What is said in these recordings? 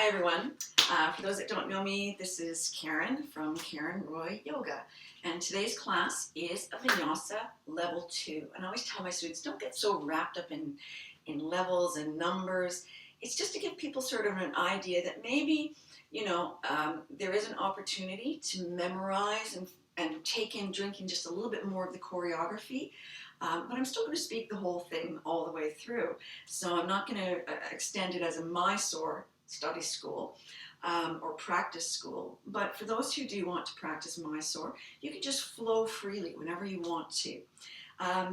Hi everyone. For those that don't know me, this is Karen from Karen Roy Yoga, and today's class is a Vinyasa level 2. And I always tell my students, don't get so wrapped up in levels and numbers. It's just to give people sort of an idea that maybe, there is an opportunity to memorize and take in drinking just a little bit more of the choreography. But I'm still going to speak the whole thing all the way through. So I'm not going to extend it as a Mysore study school or practice school. But for those who do want to practice Mysore, you can just flow freely whenever you want to.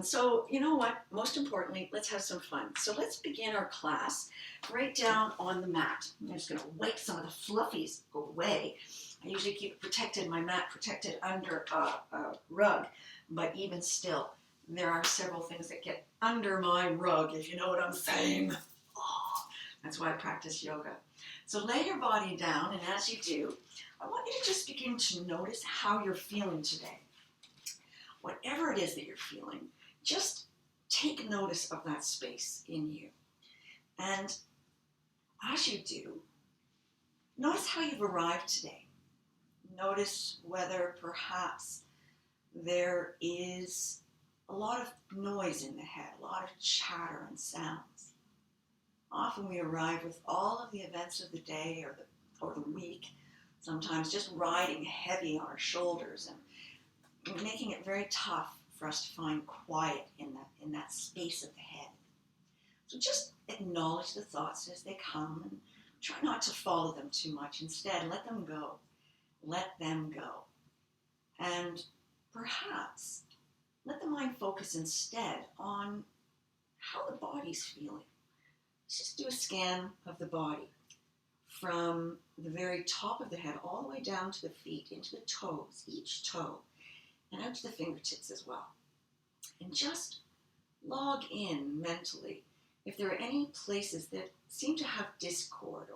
So you know what? Most importantly, let's have some fun. So let's begin our class right down on the mat. I'm just going to wipe some of the fluffies away. I usually keep it protected, my mat protected under a rug, but even still, there are several things that get under my rug, if you know what I'm saying. Oh, that's why I practice yoga. So lay your body down, and as you do, I want you to just begin to notice how you're feeling today. Whatever it is that you're feeling, just take notice of that space in you. And as you do, notice how you've arrived today. Notice whether perhaps there is a lot of noise in the head, a lot of chatter and sounds. Often we arrive with all of the events of the day or the week, sometimes just riding heavy on our shoulders and making it very tough for us to find quiet in that space of the head. So just acknowledge the thoughts as they come and try not to follow them too much. Instead, let them go. Let them go. And perhaps let the mind focus instead on how the body's feeling. Let's just do a scan of the body from the very top of the head all the way down to the feet, into the toes, each toe, and out to the fingertips as well. And just log in mentally if there are any places that seem to have discord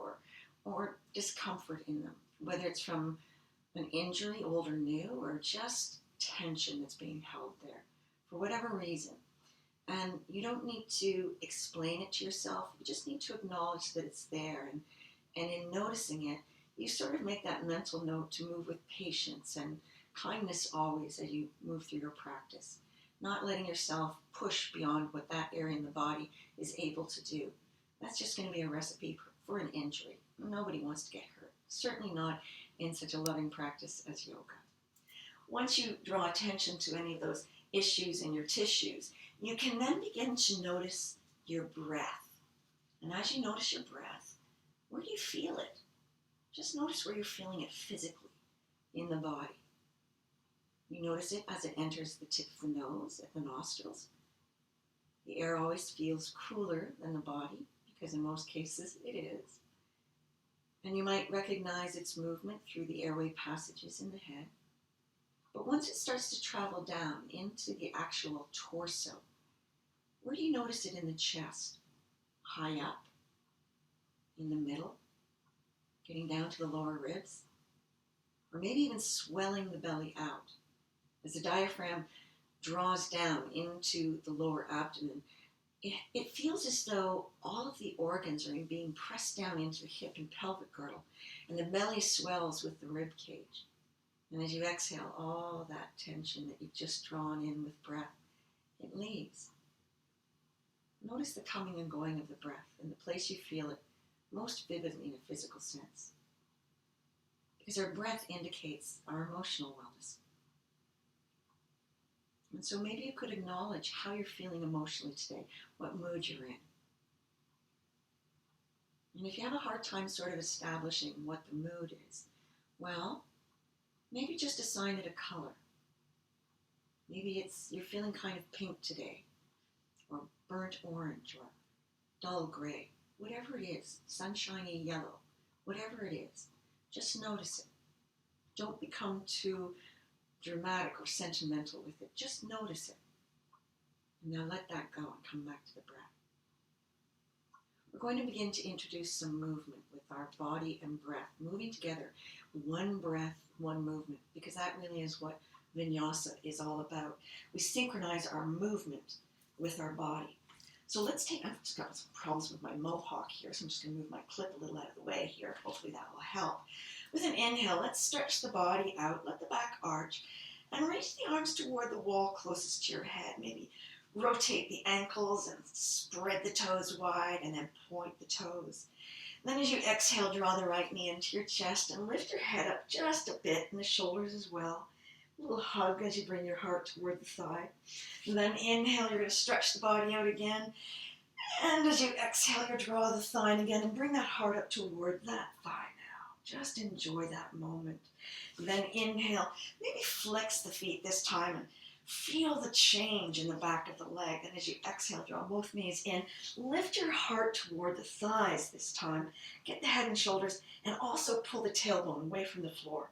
or discomfort in them, whether it's from an injury, old or new, or just tension that's being held there for whatever reason. And you don't need to explain it to yourself. You just need to acknowledge that it's there. And in noticing it, you sort of make that mental note to move with patience and kindness always as you move through your practice. Not letting yourself push beyond what that area in the body is able to do. That's just going to be a recipe for an injury. Nobody wants to get hurt. Certainly not in such a loving practice as yoga. Once you draw attention to any of those issues in your tissues, you can then begin to notice your breath. And as you notice your breath, where do you feel it? Just notice where you're feeling it physically in the body. You notice it as it enters the tip of the nose, at the nostrils. The air always feels cooler than the body, because in most cases it is. And you might recognize its movement through the airway passages in the head. But once it starts to travel down into the actual torso, where do you notice it in the chest? High up? In the middle? Getting down to the lower ribs? Or maybe even swelling the belly out? As the diaphragm draws down into the lower abdomen, it feels as though all of the organs are being pressed down into the hip and pelvic girdle, and the belly swells with the rib cage. And as you exhale, all that tension that you've just drawn in with breath, it leaves. Notice the coming and going of the breath and the place you feel it most vividly in a physical sense. Because our breath indicates our emotional wellness. And so maybe you could acknowledge how you're feeling emotionally today, what mood you're in. And if you have a hard time sort of establishing what the mood is, well, maybe just assign it a color. Maybe you're feeling kind of pink today, or burnt orange, or dull gray, whatever it is, sunshiny yellow, whatever it is, just notice it. Don't become too dramatic or sentimental with it. Just notice it. And now let that go and come back to the breath. We're going to begin to introduce some movement with our body and breath, moving together. One breath, one movement, because that really is what Vinyasa is all about. We synchronize our movement with our body. So let's take, I've just got some problems with my mohawk here, so I'm just going to move my clip a little out of the way here. Hopefully that will help. With an inhale, let's stretch the body out, let the back arch, and reach the arms toward the wall closest to your head. Maybe rotate the ankles and spread the toes wide, and then point the toes. Then as you exhale, draw the right knee into your chest and lift your head up just a bit, and the shoulders as well. A little hug as you bring your heart toward the thigh. And then inhale, you're going to stretch the body out again. And as you exhale, you draw the thigh in again and bring that heart up toward that thigh now. Just enjoy that moment. Then inhale, maybe flex the feet this time and feel the change in the back of the leg. And as you exhale, draw both knees in. Lift your heart toward the thighs this time. Get the head and shoulders and also pull the tailbone away from the floor.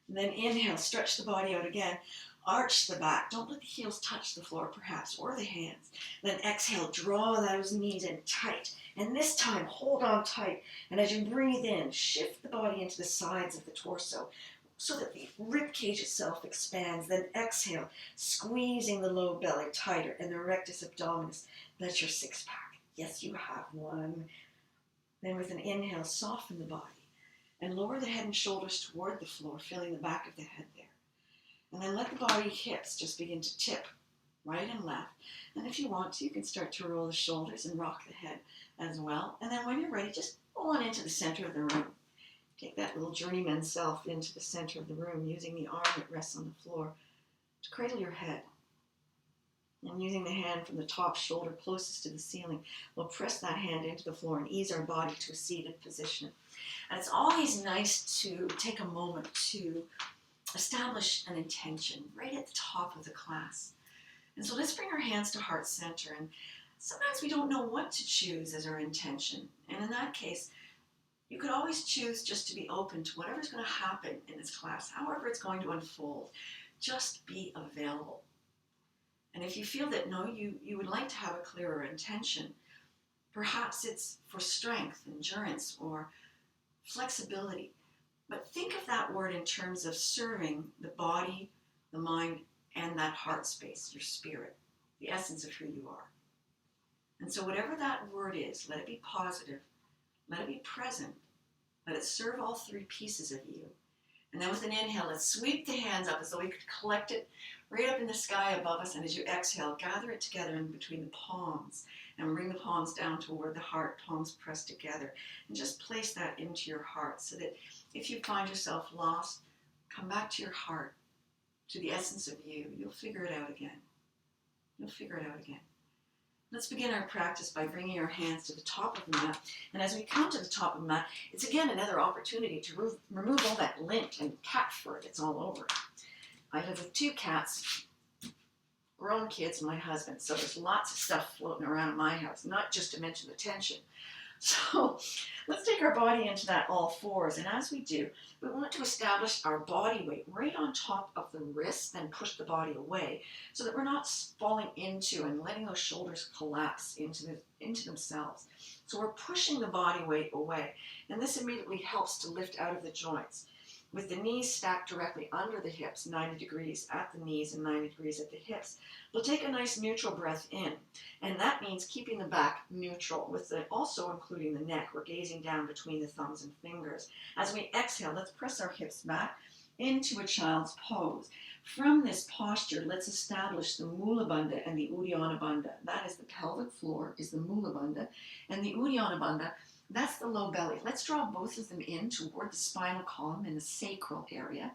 And then inhale, stretch the body out again. Arch the back. Don't let the heels touch the floor perhaps, or the hands. Then exhale, draw those knees in tight. And this time, hold on tight. And as you breathe in, shift the body into the sides of the torso so that the rib cage itself expands. Then exhale, squeezing the low belly tighter and the rectus abdominis. That's your six-pack. Yes, you have one. Then with an inhale, soften the body and lower the head and shoulders toward the floor, feeling the back of the head there. And then let the body hips just begin to tip right and left. And if you want to, you can start to roll the shoulders and rock the head as well. And then when you're ready, just roll on into the center of the room. Take that little journeyman self into the center of the room, using the arm that rests on the floor to cradle your head. And using the hand from the top shoulder closest to the ceiling, we'll press that hand into the floor and ease our body to a seated position. And it's always nice to take a moment to establish an intention right at the top of the class. And so let's bring our hands to heart center. And sometimes we don't know what to choose as our intention. And in that case, you could always choose just to be open to whatever's going to happen in this class, however it's going to unfold. Just be available. And if you feel that, no, you would like to have a clearer intention, perhaps it's for strength, endurance, or flexibility. But think of that word in terms of serving the body, the mind, and that heart space, your spirit, the essence of who you are. And so whatever that word is, let it be positive, let it be present, let it serve all three pieces of you. And then with an inhale, let's sweep the hands up as though we could collect it right up in the sky above us. And as you exhale, gather it together in between the palms and bring the palms down toward the heart, palms pressed together. And just place that into your heart so that if you find yourself lost, come back to your heart, to the essence of you. You'll figure it out again. You'll figure it out again. Let's begin our practice by bringing our hands to the top of the mat. And as we come to the top of the mat, it's again another opportunity to remove all that lint and cat fur that's all over. I live with two cats, grown kids, and my husband. So there's lots of stuff floating around in my house, not just to mention the tension. So let's take our body into that all fours. And as we do, we want to establish our body weight right on top of the wrists and push the body away so that we're not falling into and letting those shoulders collapse into themselves. So we're pushing the body weight away. And this immediately helps to lift out of the joints. With the knees stacked directly under the hips, 90 degrees at the knees and 90 degrees at the hips, we'll take a nice neutral breath in. And that means keeping the back neutral, with also including the neck. We're gazing down between the thumbs and fingers. As we exhale, let's press our hips back into a child's pose. From this posture, let's establish the Mula Bandha and the Uddiyana Bandha. That is the pelvic floor, is the Mula Bandha. And the Uddiyana Bandha, that's the low belly. Let's draw both of them in toward the spinal column in the sacral area.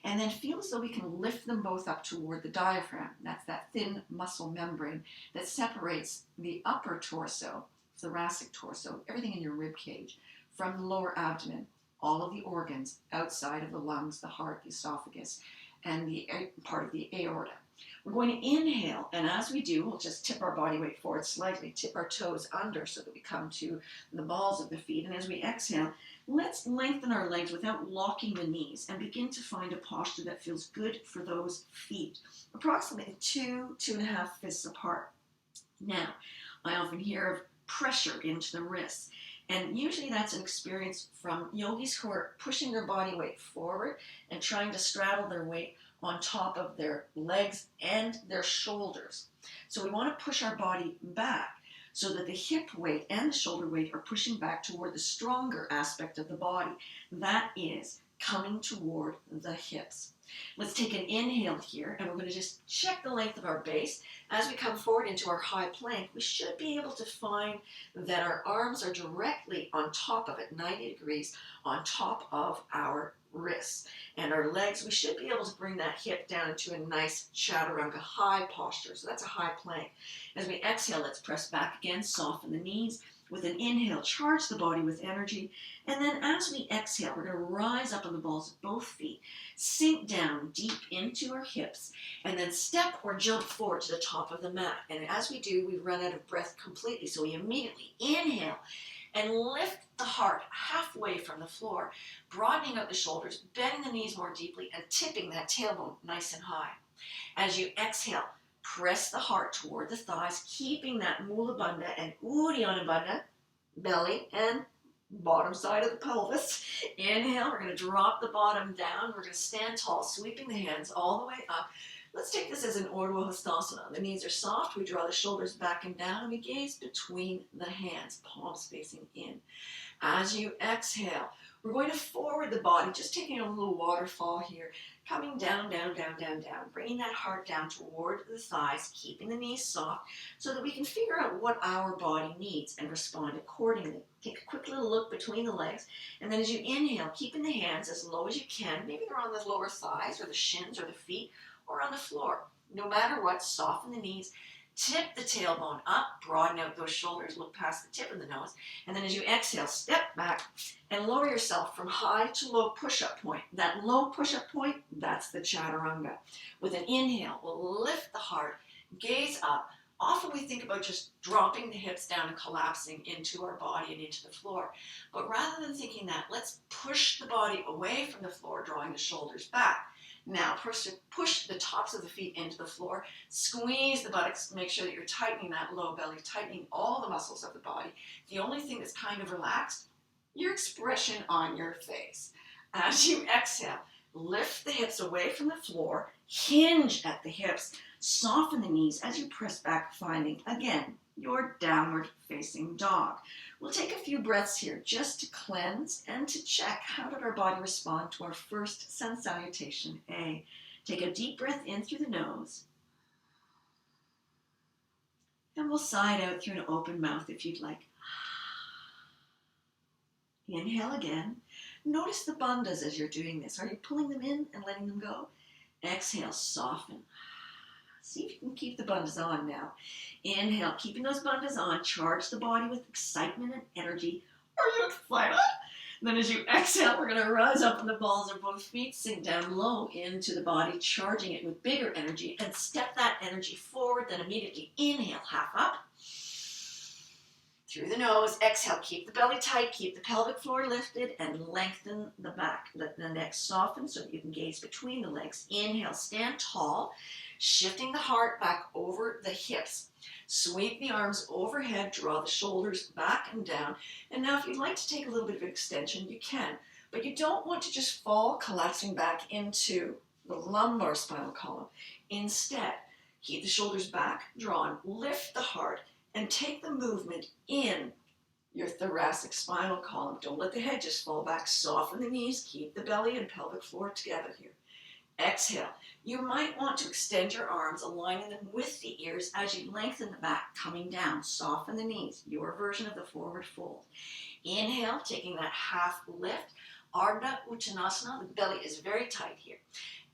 And then feel as though we can lift them both up toward the diaphragm. That's that thin muscle membrane that separates the upper torso, thoracic torso, everything in your rib cage, from the lower abdomen, all of the organs outside of the lungs, the heart, the esophagus, and the part of the aorta. We're going to inhale, and as we do, we'll just tip our body weight forward slightly, tip our toes under so that we come to the balls of the feet. And as we exhale, let's lengthen our legs without locking the knees and begin to find a posture that feels good for those feet, approximately 2.5 fists apart. Now, I often hear of pressure into the wrists. And usually that's an experience from yogis who are pushing their body weight forward and trying to straddle their weight on top of their legs and their shoulders. So we want to push our body back. so that the hip weight and the shoulder weight are pushing back toward the stronger aspect of the body. That is coming toward the hips. Let's take an inhale here, and we're going to just check the length of our base. As we come forward into our high plank, we should be able to find that our arms are directly on top of it, 90 degrees on top of our wrists. And our legs, we should be able to bring that hip down into a nice chaturanga, high posture. So that's a high plank. As we exhale, let's press back again, soften the knees. With an inhale, charge the body with energy. And then as we exhale, we're going to rise up on the balls of both feet, sink down deep into our hips, and then step or jump forward to the top of the mat. And as we do, we run out of breath completely. So we immediately inhale and lift the heart halfway from the floor, broadening out the shoulders, bending the knees more deeply, and tipping that tailbone nice and high. As you exhale, press the heart toward the thighs, keeping that Mula Bandha and Uddiyana Bandha, belly and bottom side of the pelvis. Inhale, we're going to drop the bottom down. We're going to stand tall, sweeping the hands all the way up. Let's take this as an Urdhva Hastasana. The knees are soft. We draw the shoulders back and down, and we gaze between the hands, palms facing in. As you exhale, we're going to forward the body, just taking a little waterfall here, coming down, down, down, down, down, bringing that heart down toward the thighs, keeping the knees soft so that we can figure out what our body needs and respond accordingly. Take a quick little look between the legs, and then as you inhale, keeping the hands as low as you can. Maybe they're on the lower thighs or the shins or the feet or on the floor. No matter what, soften the knees. Tip the tailbone up, broaden out those shoulders, look past the tip of the nose, and then as you exhale, step back and lower yourself from high to low push-up point. That low push-up point, that's the chaturanga. With an inhale, we'll lift the heart, gaze up. Often we think about just dropping the hips down and collapsing into our body and into the floor. But rather than thinking that, let's push the body away from the floor, drawing the shoulders back. Now, push the tops of the feet into the floor, squeeze the buttocks, make sure that you're tightening that low belly, tightening all the muscles of the body. The only thing that's kind of relaxed, your expression on your face. As you exhale, lift the hips away from the floor, hinge at the hips, soften the knees as you press back, finding, again, your downward facing dog. We'll take a few breaths here just to cleanse and to check how did our body respond to our first sun salutation. A. Take a deep breath in through the nose. And we'll sigh it out through an open mouth if you'd like. Inhale again. Notice the bandhas as you're doing this. Are you pulling them in and letting them go? Exhale, soften. See if you can keep the bandhas on now. Inhale, keeping those bandhas on, charge the body with excitement and energy. Are you excited? Then as you exhale, we're going to rise up on the balls of both feet, sink down low into the body, charging it with bigger energy, and step that energy forward, then immediately inhale, half up. Through the nose, exhale, keep the belly tight, keep the pelvic floor lifted, and lengthen the back. Let the neck soften so that you can gaze between the legs. Inhale, stand tall, shifting the heart back over the hips. Sweep the arms overhead, draw the shoulders back and down. And now if you'd like to take a little bit of extension, you can. But you don't want to just fall, collapsing back into the lumbar spinal column. Instead, keep the shoulders back, drawn, lift the heart, and take the movement in your thoracic spinal column. Don't let the head just fall back. Soften the knees, keep the belly and pelvic floor together here. Exhale. You might want to extend your arms, aligning them with the ears as you lengthen the back, coming down. Soften the knees, your version of the forward fold. Inhale, taking that half lift. Ardha Uttanasana, the belly is very tight here.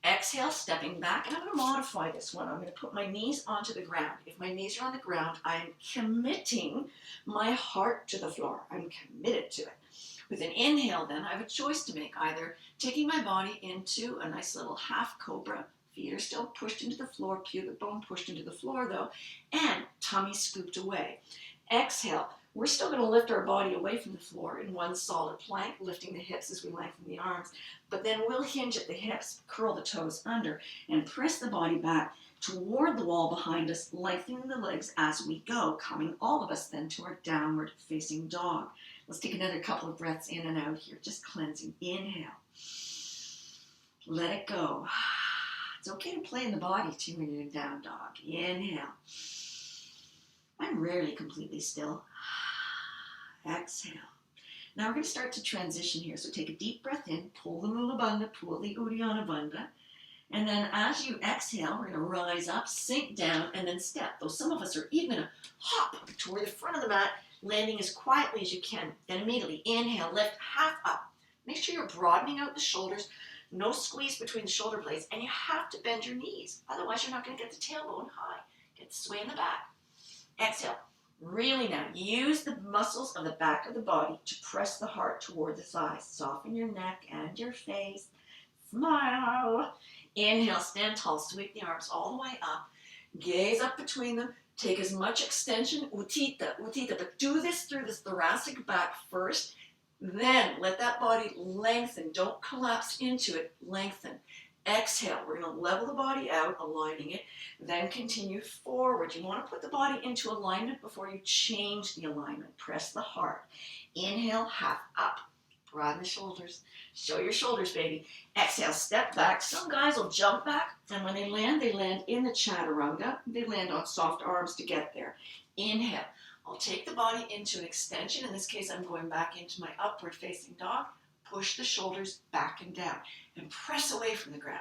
Exhale, stepping back, and I'm going to modify this one. I'm going to put my knees onto the ground. If my knees are on the ground, I'm committing my heart to the floor. I'm committed to it. With an inhale, then, I have a choice to make, either taking my body into a nice little half cobra, feet are still pushed into the floor, pubic bone pushed into the floor, though, and tummy scooped away. Exhale. We're still going to lift our body away from the floor in one solid plank, lifting the hips as we lengthen the arms. But then we'll hinge at the hips, curl the toes under, and press the body back toward the wall behind us, lengthening the legs as we go, coming all of us then to our downward facing dog. Let's take another couple of breaths in and out here, just cleansing. Inhale. Let it go. It's okay to play in the body too when you're in down dog. Inhale. I'm rarely completely still. Exhale. Now we're going to start to transition here. So take a deep breath in, pull the Mula Bandha, pull the Uddiyana Bandha. And then as you exhale, we're going to rise up, sink down, and then step. Though some of us are even going to hop toward the front of the mat, landing as quietly as you can. Then immediately inhale, lift half up. Make sure you're broadening out the shoulders, no squeeze between the shoulder blades, and you have to bend your knees. Otherwise, you're not going to get the tailbone high. Get the sway in the back. Exhale. Really now, use the muscles of the back of the body to press the heart toward the thighs. Soften your neck and your face. Smile. Inhale, stand tall, sweep the arms all the way up. Gaze up between them. Take as much extension, Utthita, but do this through the thoracic back first. Then let that body lengthen. Don't collapse into it. Lengthen. Exhale. We're going to level the body out, aligning it. Then continue forward. You want to put the body into alignment before you change the alignment. Press the heart. Inhale, half up. Broaden the shoulders. Show your shoulders, baby. Exhale, step back. Some guys will jump back, and when they land in the chaturanga. They land on soft arms to get there. Inhale. I'll take the body into an extension. In this case, I'm going back into my upward facing dog. Push the shoulders back and down and press away from the ground.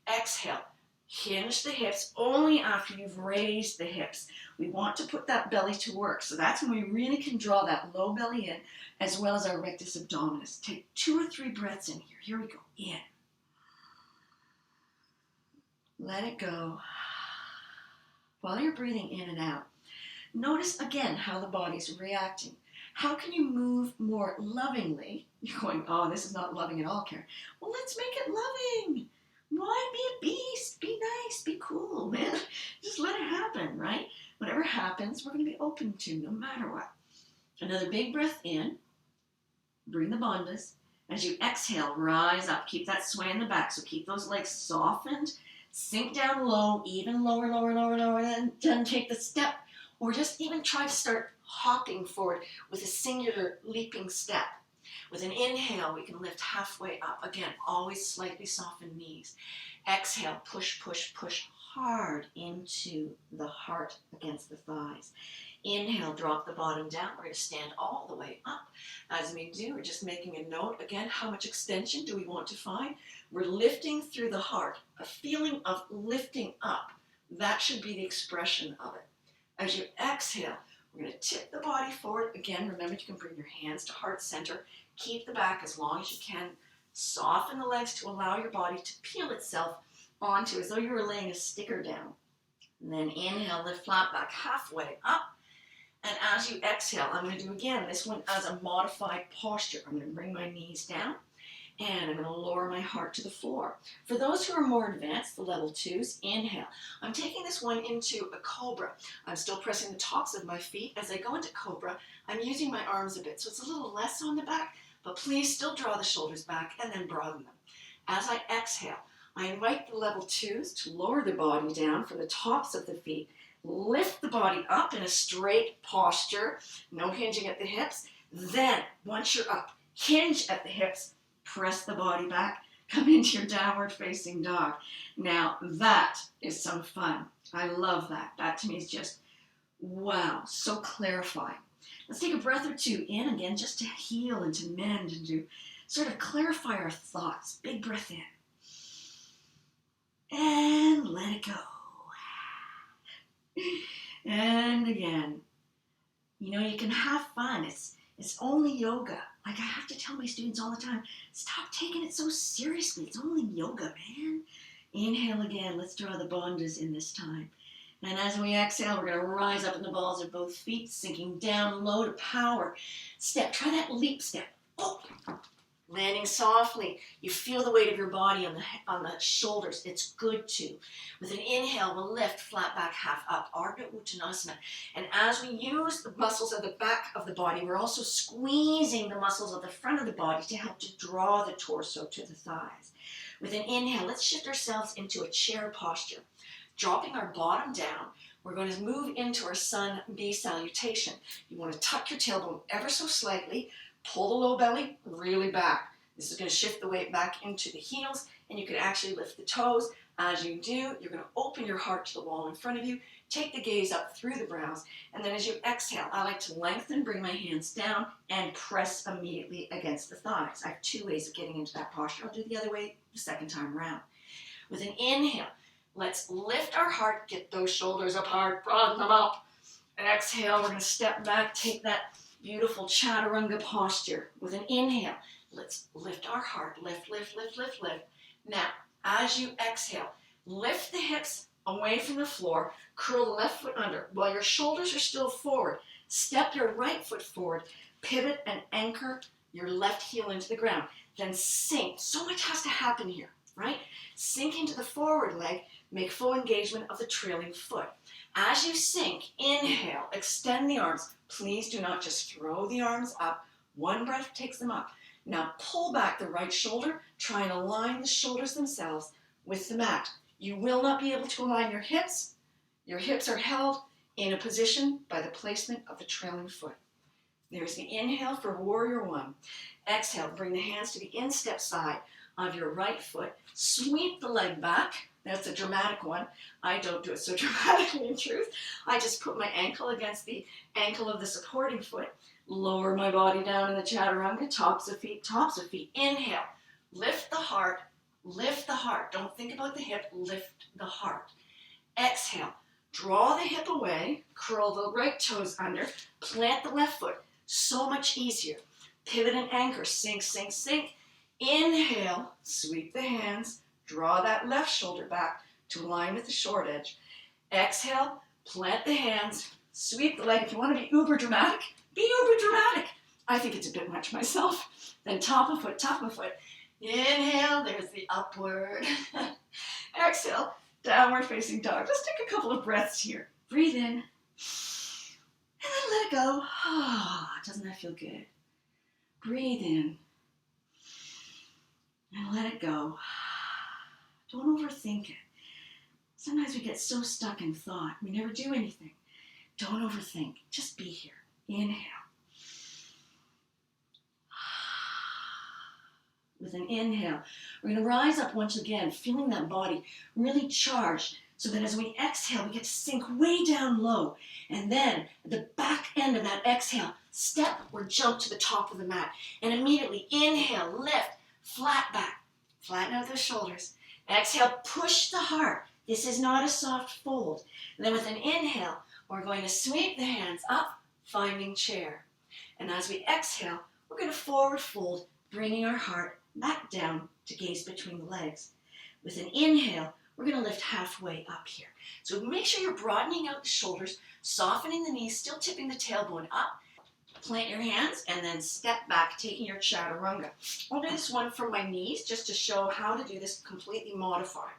Exhale. Hinge the hips only after you've raised the hips. We want to put that belly to work. So that's when we really can draw that low belly in as well as our rectus abdominis. Take 2 or 3 breaths in here. Here we go. In. Let it go. While you're breathing in and out, notice again how the body's reacting. How can you move more lovingly? You're going, oh, this is not loving at all, Karen. Well, let's make it loving. Why be a beast? Be nice. Be cool, man. Just let it happen, right? Whatever happens, we're going to be open to no matter what. Another big breath in. Bring the bandhas. As you exhale, rise up. Keep that sway in the back. So keep those legs softened. Sink down low, even lower, lower, lower, lower. Then take the step. Or just even try to start hopping forward with a singular leaping step. With an inhale, we can lift halfway up. Again, always slightly soften knees. Exhale, push, push, push hard into the heart against the thighs. Inhale, drop the bottom down. We're going to stand all the way up. As we do, we're just making a note. Again, how much extension do we want to find? We're lifting through the heart. A feeling of lifting up. That should be the expression of it. As you exhale, we're going to tip the body forward. Again, remember you can bring your hands to heart center. Keep the back as long as you can. Soften the legs to allow your body to peel itself onto as though you were laying a sticker down. And then inhale, lift flat back halfway up. And as you exhale, I'm going to do again this one as a modified posture. I'm going to bring my knees down. And I'm going to lower my heart to the floor. For those who are more advanced, the level 2s, inhale. I'm taking this one into a cobra. I'm still pressing the tops of my feet. As I go into cobra, I'm using my arms a bit, so it's a little less on the back, but please still draw the shoulders back and then broaden them. As I exhale, I invite the level 2s to lower the body down from the tops of the feet. Lift the body up in a straight posture, no hinging at the hips. Then, once you're up, hinge at the hips. Press the body back, come into your downward facing dog. Now that is some fun. I love that. That to me is just, wow, so clarifying. Let's take a breath or 2 in again just to heal and to mend and to sort of clarify our thoughts. Big breath in. And let it go. And again. You know, you can have fun. It's only yoga. Like I have to tell my students all the time, stop taking it so seriously. It's only yoga, man. Inhale again. Let's draw the bandhas in this time. And as we exhale, we're going to rise up in the balls of both feet, sinking down low to power. Step. Try that leap step. Oh. Landing softly. You feel the weight of your body on the shoulders. It's good to. With an inhale, we'll lift flat back, half up. Ardha Uttanasana. And as we use the muscles of the back of the body, we're also squeezing the muscles of the front of the body to help to draw the torso to the thighs. With an inhale, let's shift ourselves into a chair posture. Dropping our bottom down, we're going to move into our sun B salutation. You want to tuck your tailbone ever so slightly. Pull the low belly really back. This is going to shift the weight back into the heels. and you can actually lift the toes. As you do, you're going to open your heart to the wall in front of you, take the gaze up through the brows, and then as you exhale, I like to lengthen, bring my hands down, and press immediately against the thighs. I have two ways of getting into that posture. I'll do the other way the second time around. With an inhale, let's lift our heart, get those shoulders apart, broaden them up. Exhale, we're going to step back, take that beautiful chaturanga posture. With an inhale, let's lift our heart, lift, lift, lift, lift, lift. Now, as you exhale, lift the hips away from the floor, curl the left foot under. While your shoulders are still forward, step your right foot forward, pivot and anchor your left heel into the ground. Then sink. So much has to happen here, right? Sink into the forward leg, make full engagement of the trailing foot. As you sink, inhale, extend the arms. Please do not just throw the arms up. One breath takes them up. Now pull back the right shoulder. Try and align the shoulders themselves with the mat. You will not be able to align your hips. Your hips are held in a position by the placement of the trailing foot. There's the inhale for warrior one. Exhale, bring the hands to the instep side of your right foot. Sweep the leg back. That's a dramatic one. I don't do it so dramatically in truth. I just put my ankle against the ankle of the supporting foot. Lower my body down in the chaturanga, tops of feet, tops of feet. Inhale, lift the heart, lift the heart. Don't think about the hip, lift the heart. Exhale, draw the hip away, curl the right toes under, plant the left foot. So much easier. Pivot and anchor, sink, sink, sink. Inhale, sweep the hands, draw that left shoulder back to align with the short edge. Exhale, plant the hands, sweep the leg. If you want to be uber dramatic, be uber dramatic. I think it's a bit much myself. Then top of foot, top of foot. Inhale, there's the upward. Exhale, downward facing dog. Just take a couple of breaths here. Breathe in, and then let it go. Doesn't that feel good? Breathe in, and let it go. Don't overthink it. Sometimes we get so stuck in thought, we never do anything. Don't overthink. Just be here. Inhale. With an inhale, we're going to rise up once again, feeling that body really charged, so that as we exhale, we get to sink way down low. And then, at the back end of that exhale, step or jump to the top of the mat. And immediately, inhale, lift, flat back. Flatten out those shoulders. Exhale, push the heart. This is not a soft fold. And then with an inhale, we're going to sweep the hands up, finding chair. And as we exhale, we're going to forward fold, bringing our heart back down to gaze between the legs. With an inhale, we're going to lift halfway up here. So make sure you're broadening out the shoulders, softening the knees, still tipping the tailbone up. Plant your hands and then step back, taking your chaturanga. I'll do this one from my knees just to show how to do this completely modified.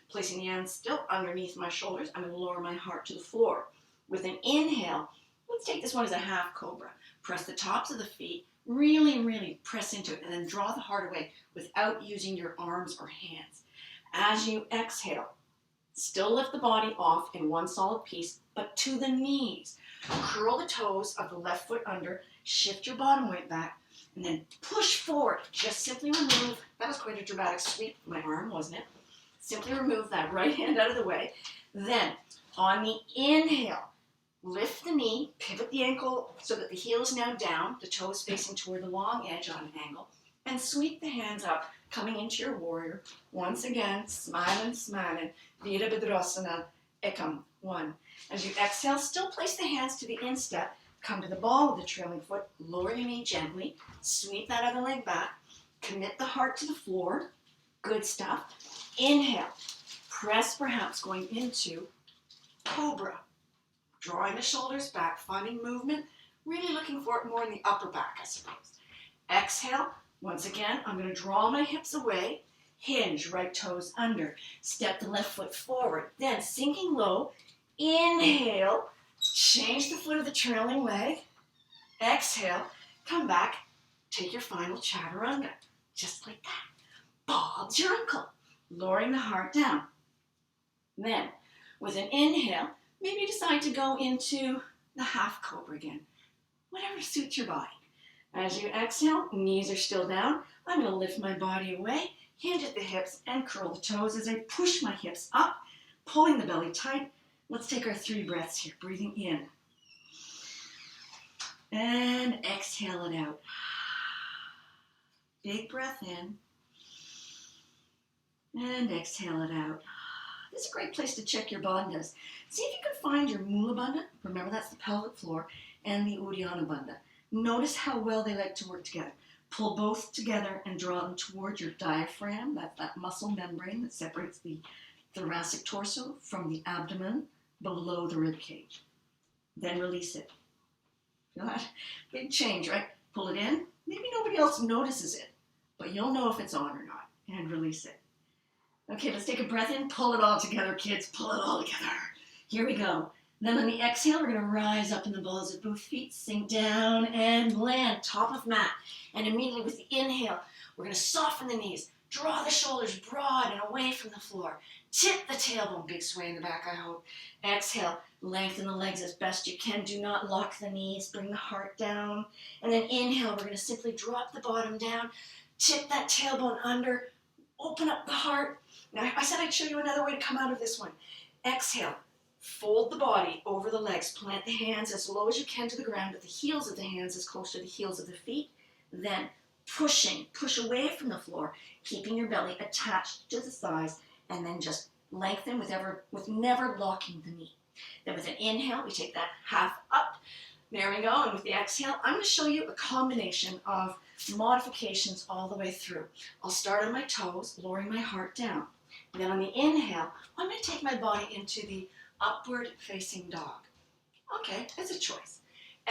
Placing the hands still underneath my shoulders, I'm going to lower my heart to the floor. With an inhale, let's take this one as a half cobra. Press the tops of the feet, really, really press into it, and then draw the heart away without using your arms or hands. As you exhale, still lift the body off in one solid piece, but to the knees. Curl the toes of the left foot under, shift your bottom weight back, and then push forward. Just simply remove, that was quite a dramatic sweep, my arm, wasn't it? Simply remove that right hand out of the way. Then, on the inhale, lift the knee, pivot the ankle so that the heel is now down, the toes facing toward the long edge on an angle, and sweep the hands up, coming into your warrior. Once again, smiling, smiling. Virabhadrasana, Ekam. One. As you exhale, still place the hands to the instep. Come to the ball of the trailing foot. Lower your knee gently. Sweep that other leg back. Commit the heart to the floor. Good stuff. Inhale. Press perhaps going into cobra. Drawing the shoulders back, finding movement. Really looking for it more in the upper back, I suppose. Exhale. Once again, I'm going to draw my hips away. Hinge, right toes under. Step the left foot forward. Then sinking low. Inhale. Change the foot of the trailing leg. Exhale. Come back. Take your final chaturanga. Just like that. Bob's your uncle. Lowering the heart down. Then, with an inhale, maybe decide to go into the half cobra again. Whatever suits your body. As you exhale, knees are still down. I'm going to lift my body away. hinge at the hips, and curl the toes as I push my hips up, pulling the belly tight. Let's take our 3 breaths here. Breathing in. And exhale it out. Big breath in. And exhale it out. This is a great place to check your bandhas. See if you can find your Mula Bandha, remember that's the pelvic floor, and the Uddiyana Bandha. Notice how well they like to work together. Pull both together and draw them towards your diaphragm, that's that muscle membrane that separates the thoracic torso from the abdomen below the rib cage. Then release it. Feel that? Big change, right? Pull it in. Maybe nobody else notices it, but you'll know if it's on or not. And release it. Okay, let's take a breath in. Pull it all together, kids. Pull it all together. Here we go. Then on the exhale, we're going to rise up in the balls of both feet, sink down and land, top of mat. And immediately with the inhale, we're going to soften the knees, draw the shoulders broad and away from the floor. Tip the tailbone, big sway in the back, I hope. Exhale, lengthen the legs as best you can. Do not lock the knees, bring the heart down. And then inhale, we're going to simply drop the bottom down, tip that tailbone under, open up the heart. Now, I said I'd show you another way to come out of this one. Exhale. Fold the body over the legs. Plant the hands as low as you can to the ground, with the heels of the hands as close to the heels of the feet. Then push away from the floor, keeping your belly attached to the thighs, and then just lengthen with never locking the knee. Then with an inhale, we take that half up. There we go. And with the exhale, I'm going to show you a combination of modifications all the way through. I'll start on my toes, lowering my heart down. And then on the inhale, I'm going to take my body into the upward facing dog. Okay, it's a choice.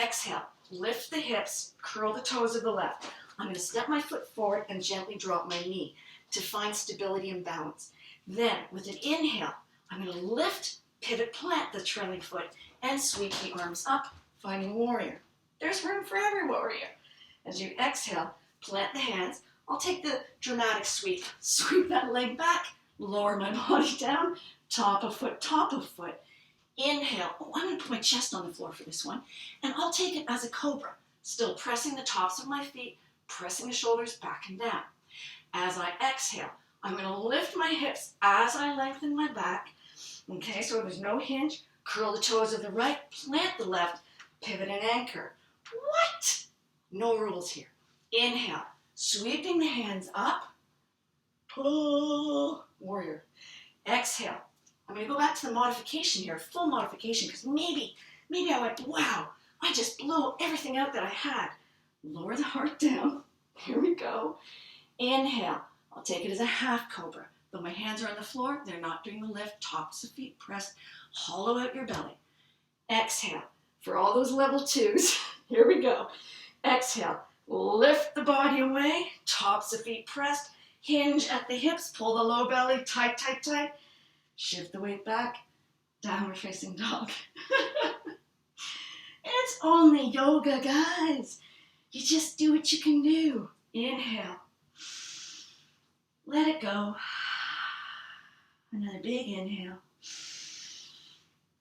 Exhale, lift the hips, curl the toes of the left. I'm going to step my foot forward and gently drop my knee to find stability and balance. Then with an inhale, I'm going to lift, pivot, plant the trailing foot and sweep the arms up, finding warrior. There's room for every warrior. As you exhale, plant the hands. I'll take the dramatic sweep. Sweep that leg back, lower my body down, top of foot, top of foot. Inhale. Oh, I'm going to put my chest on the floor for this one. And I'll take it as a cobra, still pressing the tops of my feet, pressing the shoulders back and down. As I exhale, I'm going to lift my hips as I lengthen my back. Okay, so there's no hinge. Curl the toes of the right, plant the left, pivot and anchor. What? No rules here. Inhale, sweeping the hands up. Pull, warrior. Exhale. I'm going to go back to the modification here, full modification, because maybe I went, wow, I just blew everything out that I had. Lower the heart down. Here we go. Inhale. I'll take it as a half cobra. Though my hands are on the floor, they're not doing the lift. Tops of feet pressed. Hollow out your belly. Exhale. For all those level 2s, here we go. Exhale. Lift the body away. Tops of feet pressed. Hinge at the hips. Pull the low belly. Tight, tight, tight. Shift the weight back. Downward facing dog. It's only yoga, guys. You just do what you can do. Inhale. Let it go. Another big inhale.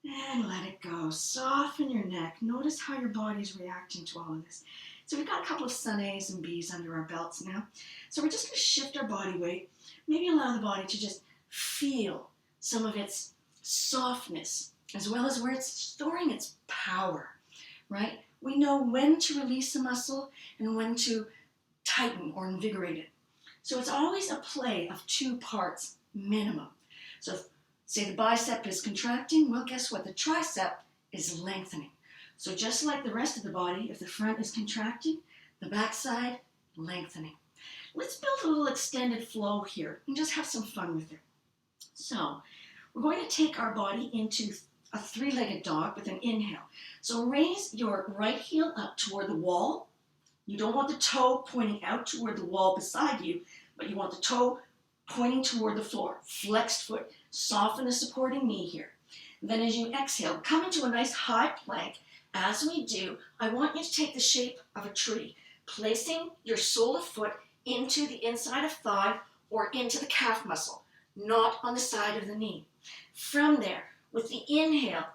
And let it go. Soften your neck. Notice how your body's reacting to all of this. So we've got a couple of sun A's and B's under our belts now. So we're just going to shift our body weight. Maybe allow the body to just feel some of its softness, as well as where it's storing its power, right? We know when to release a muscle and when to tighten or invigorate it. So it's always a play of 2 parts minimum. So if, say the bicep is contracting, well, guess what? The tricep is lengthening. So just like the rest of the body, if the front is contracting, the backside lengthening. Let's build a little extended flow here and just have some fun with it. So we're going to take our body into a 3-legged dog with an inhale. So raise your right heel up toward the wall. You don't want the toe pointing out toward the wall beside you, but you want the toe pointing toward the floor. Flexed foot. Soften the supporting knee here. And then as you exhale, come into a nice high plank. As we do, I want you to take the shape of a tree, placing your sole of foot into the inside of thigh or into the calf muscle, not on the side of the knee. From there, with the inhale,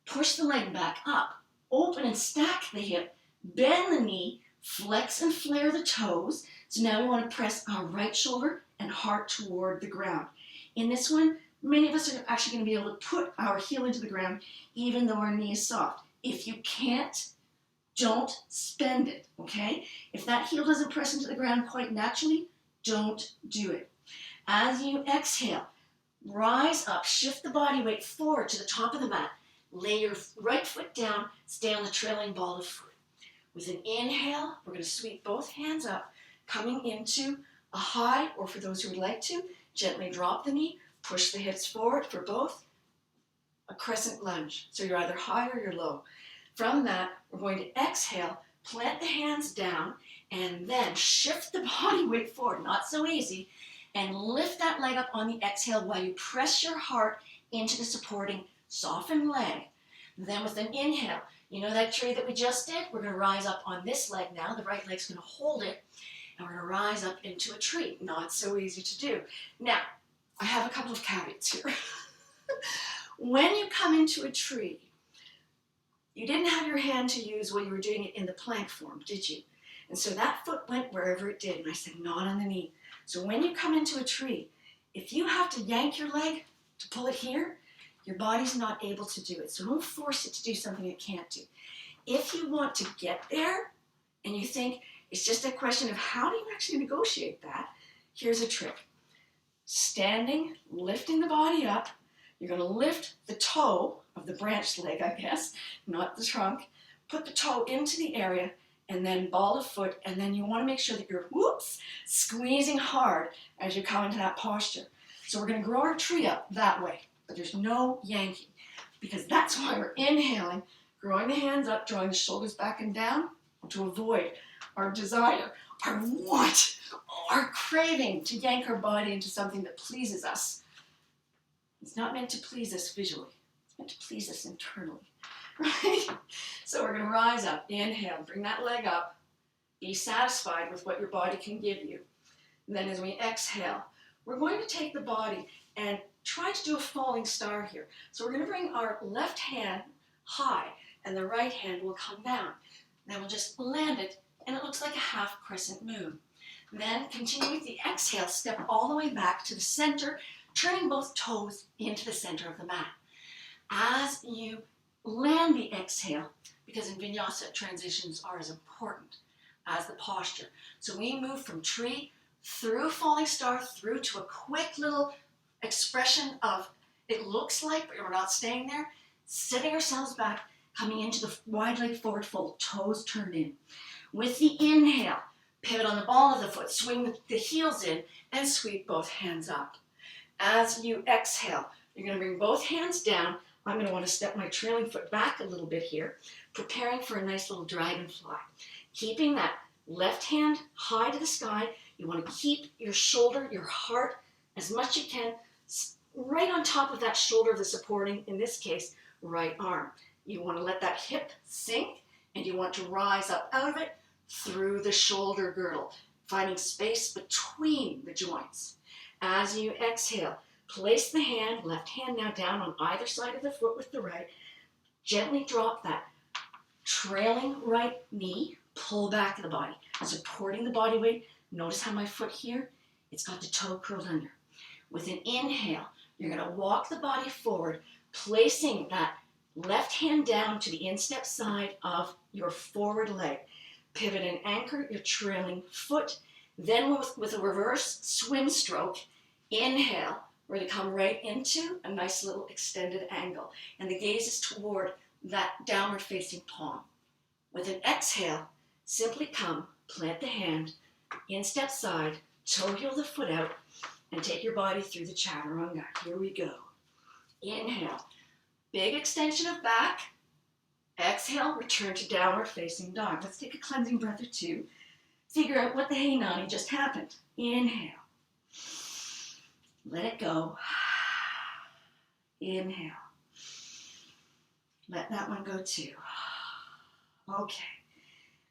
push the leg back up, open and stack the hip, bend the knee, flex and flare the toes. So now we want to press our right shoulder and heart toward the ground. In this one, many of us are actually going to be able to put our heel into the ground even though our knee is soft. If you can't, don't spend it, okay? If that heel doesn't press into the ground quite naturally, don't do it. As you exhale, rise up, shift the body weight forward to the top of the mat. Lay your right foot down, stay on the trailing ball of foot. With an inhale, we're going to sweep both hands up, coming into a high, or for those who would like to, gently drop the knee, push the hips forward for both, a crescent lunge. So you're either high or you're low. From that, we're going to exhale, plant the hands down, and then shift the body weight forward, not so easy, and lift that leg up on the exhale while you press your heart into the supporting softened leg. Then with an inhale, you know that tree that we just did? We're going to rise up on this leg now. The right leg's going to hold it, and we're going to rise up into a tree. Not so easy to do. Now, I have a couple of caveats here. When you come into a tree, you didn't have your hand to use when you were doing it in the plank form, did you? And so that foot went wherever it did, and I said not on the knee. So when you come into a tree, if you have to yank your leg to pull it here, your body's not able to do it. So don't force it to do something it can't do. If you want to get there, and you think it's just a question of how do you actually negotiate that, here's a trick. Standing, lifting the body up, you're going to lift the toe of the branched leg, I guess, not the trunk. Put the toe into the area, and then ball of foot, and then you want to make sure that you're, squeezing hard as you come into that posture. So we're going to grow our tree up that way, but there's no yanking, because that's why we're inhaling, growing the hands up, drawing the shoulders back and down to avoid our desire, our want, our craving to yank our body into something that pleases us. It's not meant to please us visually. It's meant to please us internally, right? So we're going to rise up, inhale, bring that leg up, be satisfied with what your body can give you. And then as we exhale, we're going to take the body and try to do a falling star here. So we're going to bring our left hand high, and the right hand will come down. Then we'll just land it, and it looks like a half crescent moon. Then continue with the exhale, step all the way back to the center, turning both toes into the center of the mat. As you land the exhale, because in Vinyasa, transitions are as important as the posture. So we move from tree through falling star through to a quick little expression of it looks like, but we're not staying there, sitting ourselves back, coming into the wide leg forward fold, toes turned in. With the inhale, pivot on the ball of the foot, swing the heels in, and sweep both hands up. As you exhale, you're going to bring both hands down. I'm going to want to step my trailing foot back a little bit here, preparing for a nice little dragonfly. Keeping that left hand high to the sky, you want to keep your shoulder, your heart, as much as you can, right on top of that shoulder of the supporting, in this case, right arm. You want to let that hip sink, and you want to rise up out of it through the shoulder girdle, finding space between the joints. As you exhale, place the hand, left hand now down on either side of the foot with the right. Gently drop that trailing right knee, pull back the body, supporting the body weight. Notice how my foot here, it's got the toe curled under. With an inhale, you're going to walk the body forward, placing that left hand down to the instep side of your forward leg. Pivot and anchor your trailing foot. Then with a reverse swim stroke, inhale, we're going to come right into a nice little extended angle. And the gaze is toward that downward facing palm. With an exhale, simply come, plant the hand, instep side, toe heel the foot out, and take your body through the chaturanga. Here we go. Inhale, big extension of back. Exhale, return to downward facing dog. Let's take a cleansing breath or two. Figure out what the hey nani just happened. Inhale. Let it go. Inhale. Let that one go too. Okay.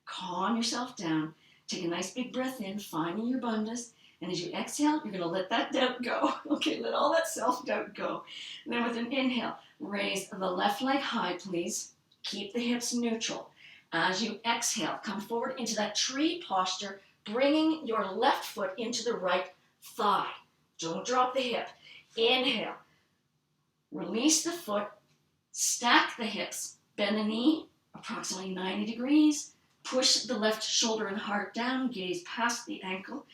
Calm yourself down. Take a nice big breath in, finding your bandhas. And as you exhale, you're going to let that doubt go. Okay, let all that self-doubt go. And then with an inhale, raise the left leg high, please. Keep the hips neutral. As you exhale, come forward into that tree posture, bringing your left foot into the right thigh. Don't drop the hip. Inhale. Release the foot. Stack the hips. Bend the knee approximately 90 degrees. Push the left shoulder and heart down. Gaze past the ankle.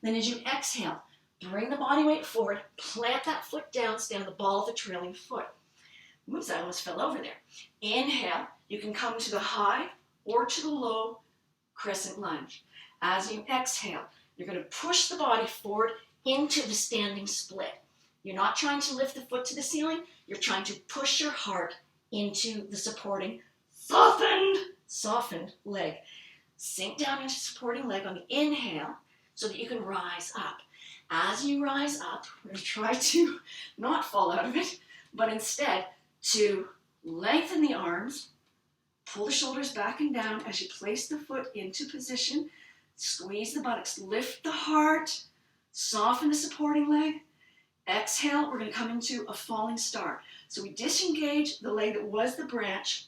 Then as you exhale, bring the body weight forward. Plant that foot down. Stay on the ball of the trailing foot. Oops, I almost fell over there. Inhale. You can come to the high or to the low crescent lunge. As you exhale, you're going to push the body forward into the standing split. You're not trying to lift the foot to the ceiling. You're trying to push your heart into the supporting, softened leg. Sink down into supporting leg on the inhale so that you can rise up. As you rise up, we're going to try to not fall out of it, but instead to lengthen the arms, pull the shoulders back and down as you place the foot into position. Squeeze the buttocks, lift the heart, soften the supporting leg. Exhale, we're going to come into a falling star. So we disengage the leg that was the branch.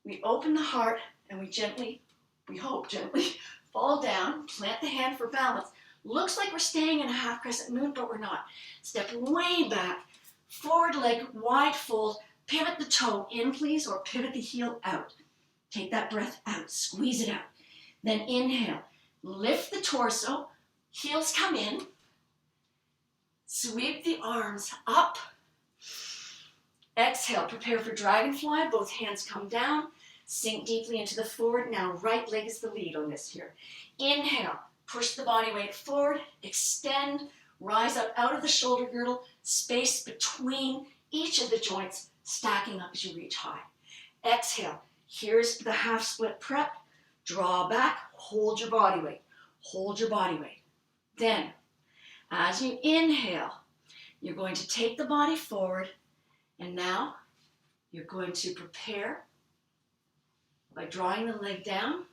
We open the heart and we gently fall down. Plant the hand for balance. Looks like we're staying in a half crescent moon, but we're not. Step way back, forward leg, wide fold. Pivot the toe in, please, or pivot the heel out. Take that breath out. Squeeze it out. Then inhale. Lift the torso. Heels come in. Sweep the arms up. Exhale. Prepare for dragonfly. Both hands come down. Sink deeply into the forward. Now right leg is the lead on this here. Inhale. Push the body weight forward. Extend. Rise up out of the shoulder girdle. Space between each of the joints. Stacking up as you reach high. Exhale. Here's the half split prep. Draw back. Hold your body weight. Hold your body weight. Then, as you inhale, you're going to take the body forward. And now, you're going to prepare by drawing the leg down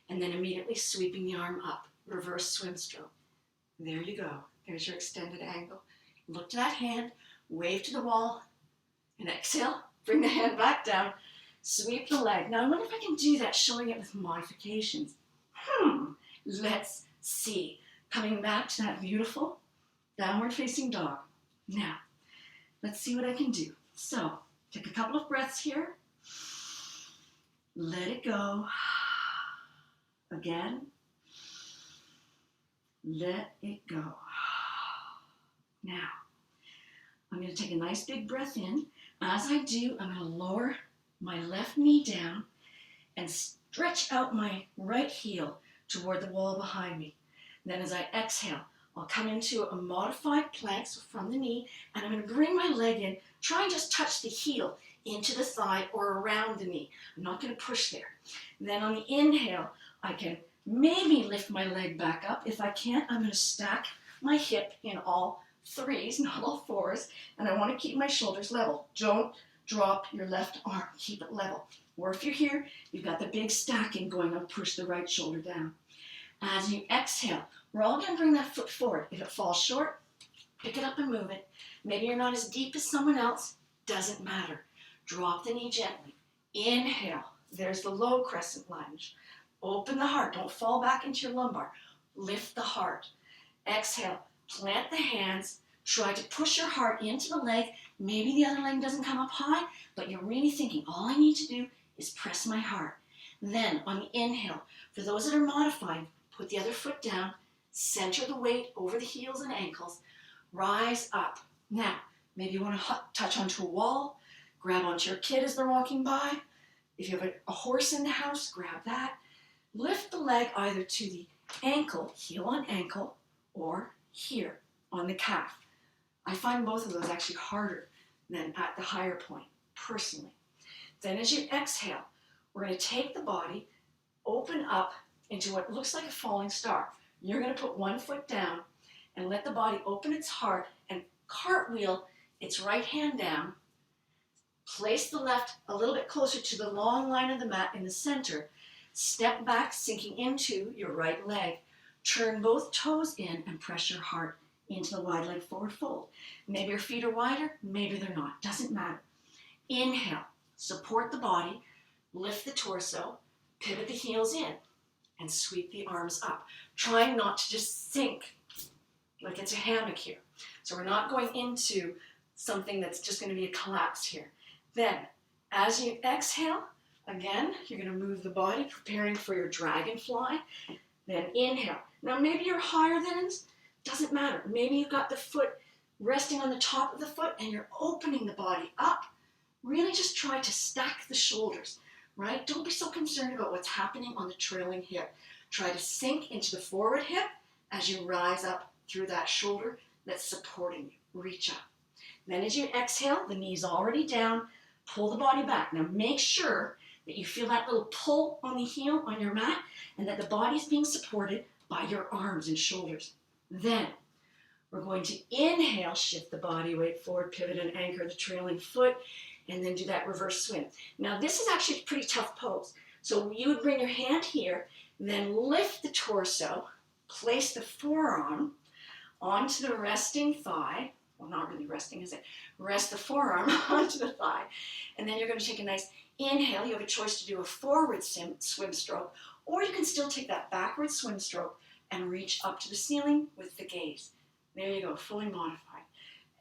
and then immediately sweeping the arm up. Reverse swim stroke. There you go. There's your extended angle. Look to that hand. Wave to the wall. And exhale. Bring the hand back down. Sweep the leg. Now, I wonder if I can do that showing it with modifications. Let's see. Coming back to that beautiful downward facing dog. Now, let's see what I can do. So, take a couple of breaths here. Let it go. Again. Let it go. Now, I'm going to take a nice big breath in. As I do, I'm going to lower my left knee down and stretch out my right heel toward the wall behind me. Then as I exhale, I'll come into a modified plank, so from the knee, and I'm going to bring my leg in, try and just touch the heel into the thigh or around the knee. I'm not going to push there. And then on the inhale, I can maybe lift my leg back up. If I can't, I'm going to stack my hip in all threes, not all fours, and I want to keep my shoulders level. Don't drop your left arm. Keep it level. Or if you're here, you've got the big stacking going on. Push the right shoulder down. As you exhale, we're all going to bring that foot forward. If it falls short, pick it up and move it. Maybe you're not as deep as someone else. Doesn't matter. Drop the knee gently. Inhale. There's the low crescent lunge. Open the heart. Don't fall back into your lumbar. Lift the heart. Exhale. Plant the hands. Try to push your heart into the leg. Maybe the other leg doesn't come up high, but you're really thinking, all I need to do is press my heart. Then, on the inhale, for those that are modified, put the other foot down, center the weight over the heels and ankles, rise up. Now, maybe you want to touch onto a wall, grab onto your kid as they're walking by. If you have a horse in the house, grab that. Lift the leg either to the ankle, heel on ankle, or here on the calf. I find both of those actually harder than at the higher point, personally. Then as you exhale, we're going to take the body, open up into what looks like a falling star. You're going to put one foot down and let the body open its heart and cartwheel its right hand down. Place the left a little bit closer to the long line of the mat in the center. Step back, sinking into your right leg. Turn both toes in and press your heart into the wide leg forward fold. Maybe your feet are wider, maybe they're not. Doesn't matter. Inhale. Support the body. Lift the torso. Pivot the heels in. And sweep the arms up. Trying not to just sink like it's a hammock here. So we're not going into something that's just going to be a collapse here. Then, as you exhale, again, you're going to move the body, preparing for your dragonfly. Then inhale. Now maybe you're higher than this, doesn't matter. Maybe you've got the foot resting on the top of the foot and you're opening the body up. Really just try to stack the shoulders, right? Don't be so concerned about what's happening on the trailing hip. Try to sink into the forward hip as you rise up through that shoulder that's supporting you. Reach up. Then as you exhale, the knee's already down, pull the body back. Now make sure that you feel that little pull on the heel on your mat and that the body's being supported by your arms and shoulders. Then we're going to inhale, shift the body weight forward, pivot and anchor the trailing foot, and then do that reverse swim. Now this is actually a pretty tough pose. So you would bring your hand here, then lift the torso, place the forearm onto the resting thigh. Well, not really resting, is it? Rest the forearm onto the thigh. And then you're going to take a nice inhale. You have a choice to do a forward swim stroke, or you can still take that backward swim stroke and reach up to the ceiling with the gaze. There you go, fully modified.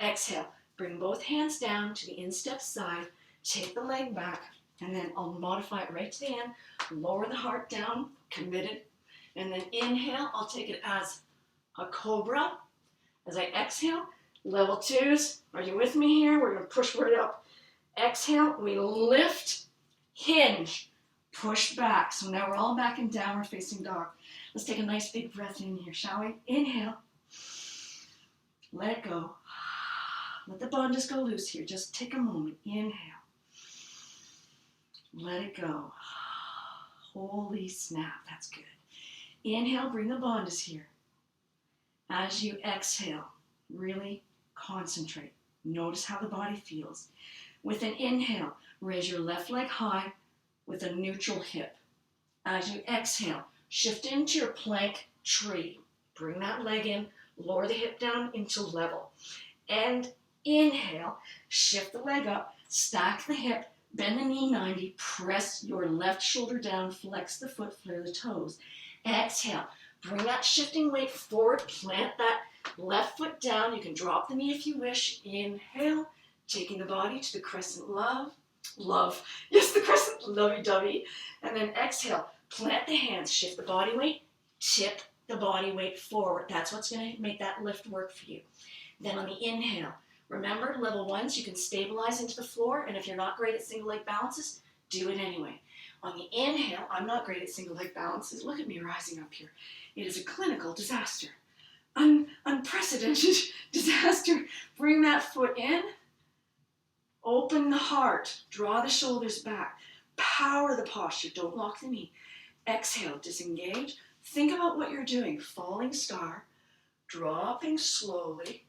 Exhale, bring both hands down to the instep side, take the leg back, and then I'll modify it right to the end. Lower the heart down, committed. And then inhale, I'll take it as a cobra. As I exhale, level twos. Are you with me here? We're going to push right up. Exhale, we lift, hinge, push back. So now we're all back in downward facing dog. Let's take a nice big breath in here, shall we? Inhale. Let it go. Let the bandhas go loose here. Just take a moment. Inhale. Let it go. Holy snap. That's good. Inhale, bring the bandhas here. As you exhale, really concentrate. Notice how the body feels. With an inhale, raise your left leg high with a neutral hip. As you exhale, shift into your plank tree. Bring that leg in, lower the hip down into level. And inhale, shift the leg up, stack the hip, bend the knee 90, press your left shoulder down, flex the foot, flare the toes. Exhale, bring that shifting weight forward, plant that left foot down. You can drop the knee if you wish. Inhale, taking the body to the crescent love. Yes, the crescent lovey-dovey. And then exhale, plant the hands, shift the body weight, tip the body weight forward. That's what's going to make that lift work for you. Then on the inhale, remember, level ones, you can stabilize into the floor, and if you're not great at single leg balances, do it anyway. On the inhale, I'm not great at single leg balances. Look at me rising up here. It is a clinical disaster. Unprecedented disaster. Bring that foot in. Open the heart. Draw the shoulders back. Power the posture. Don't lock the knee. Exhale, disengage. Think about what you're doing. Falling star. Dropping slowly.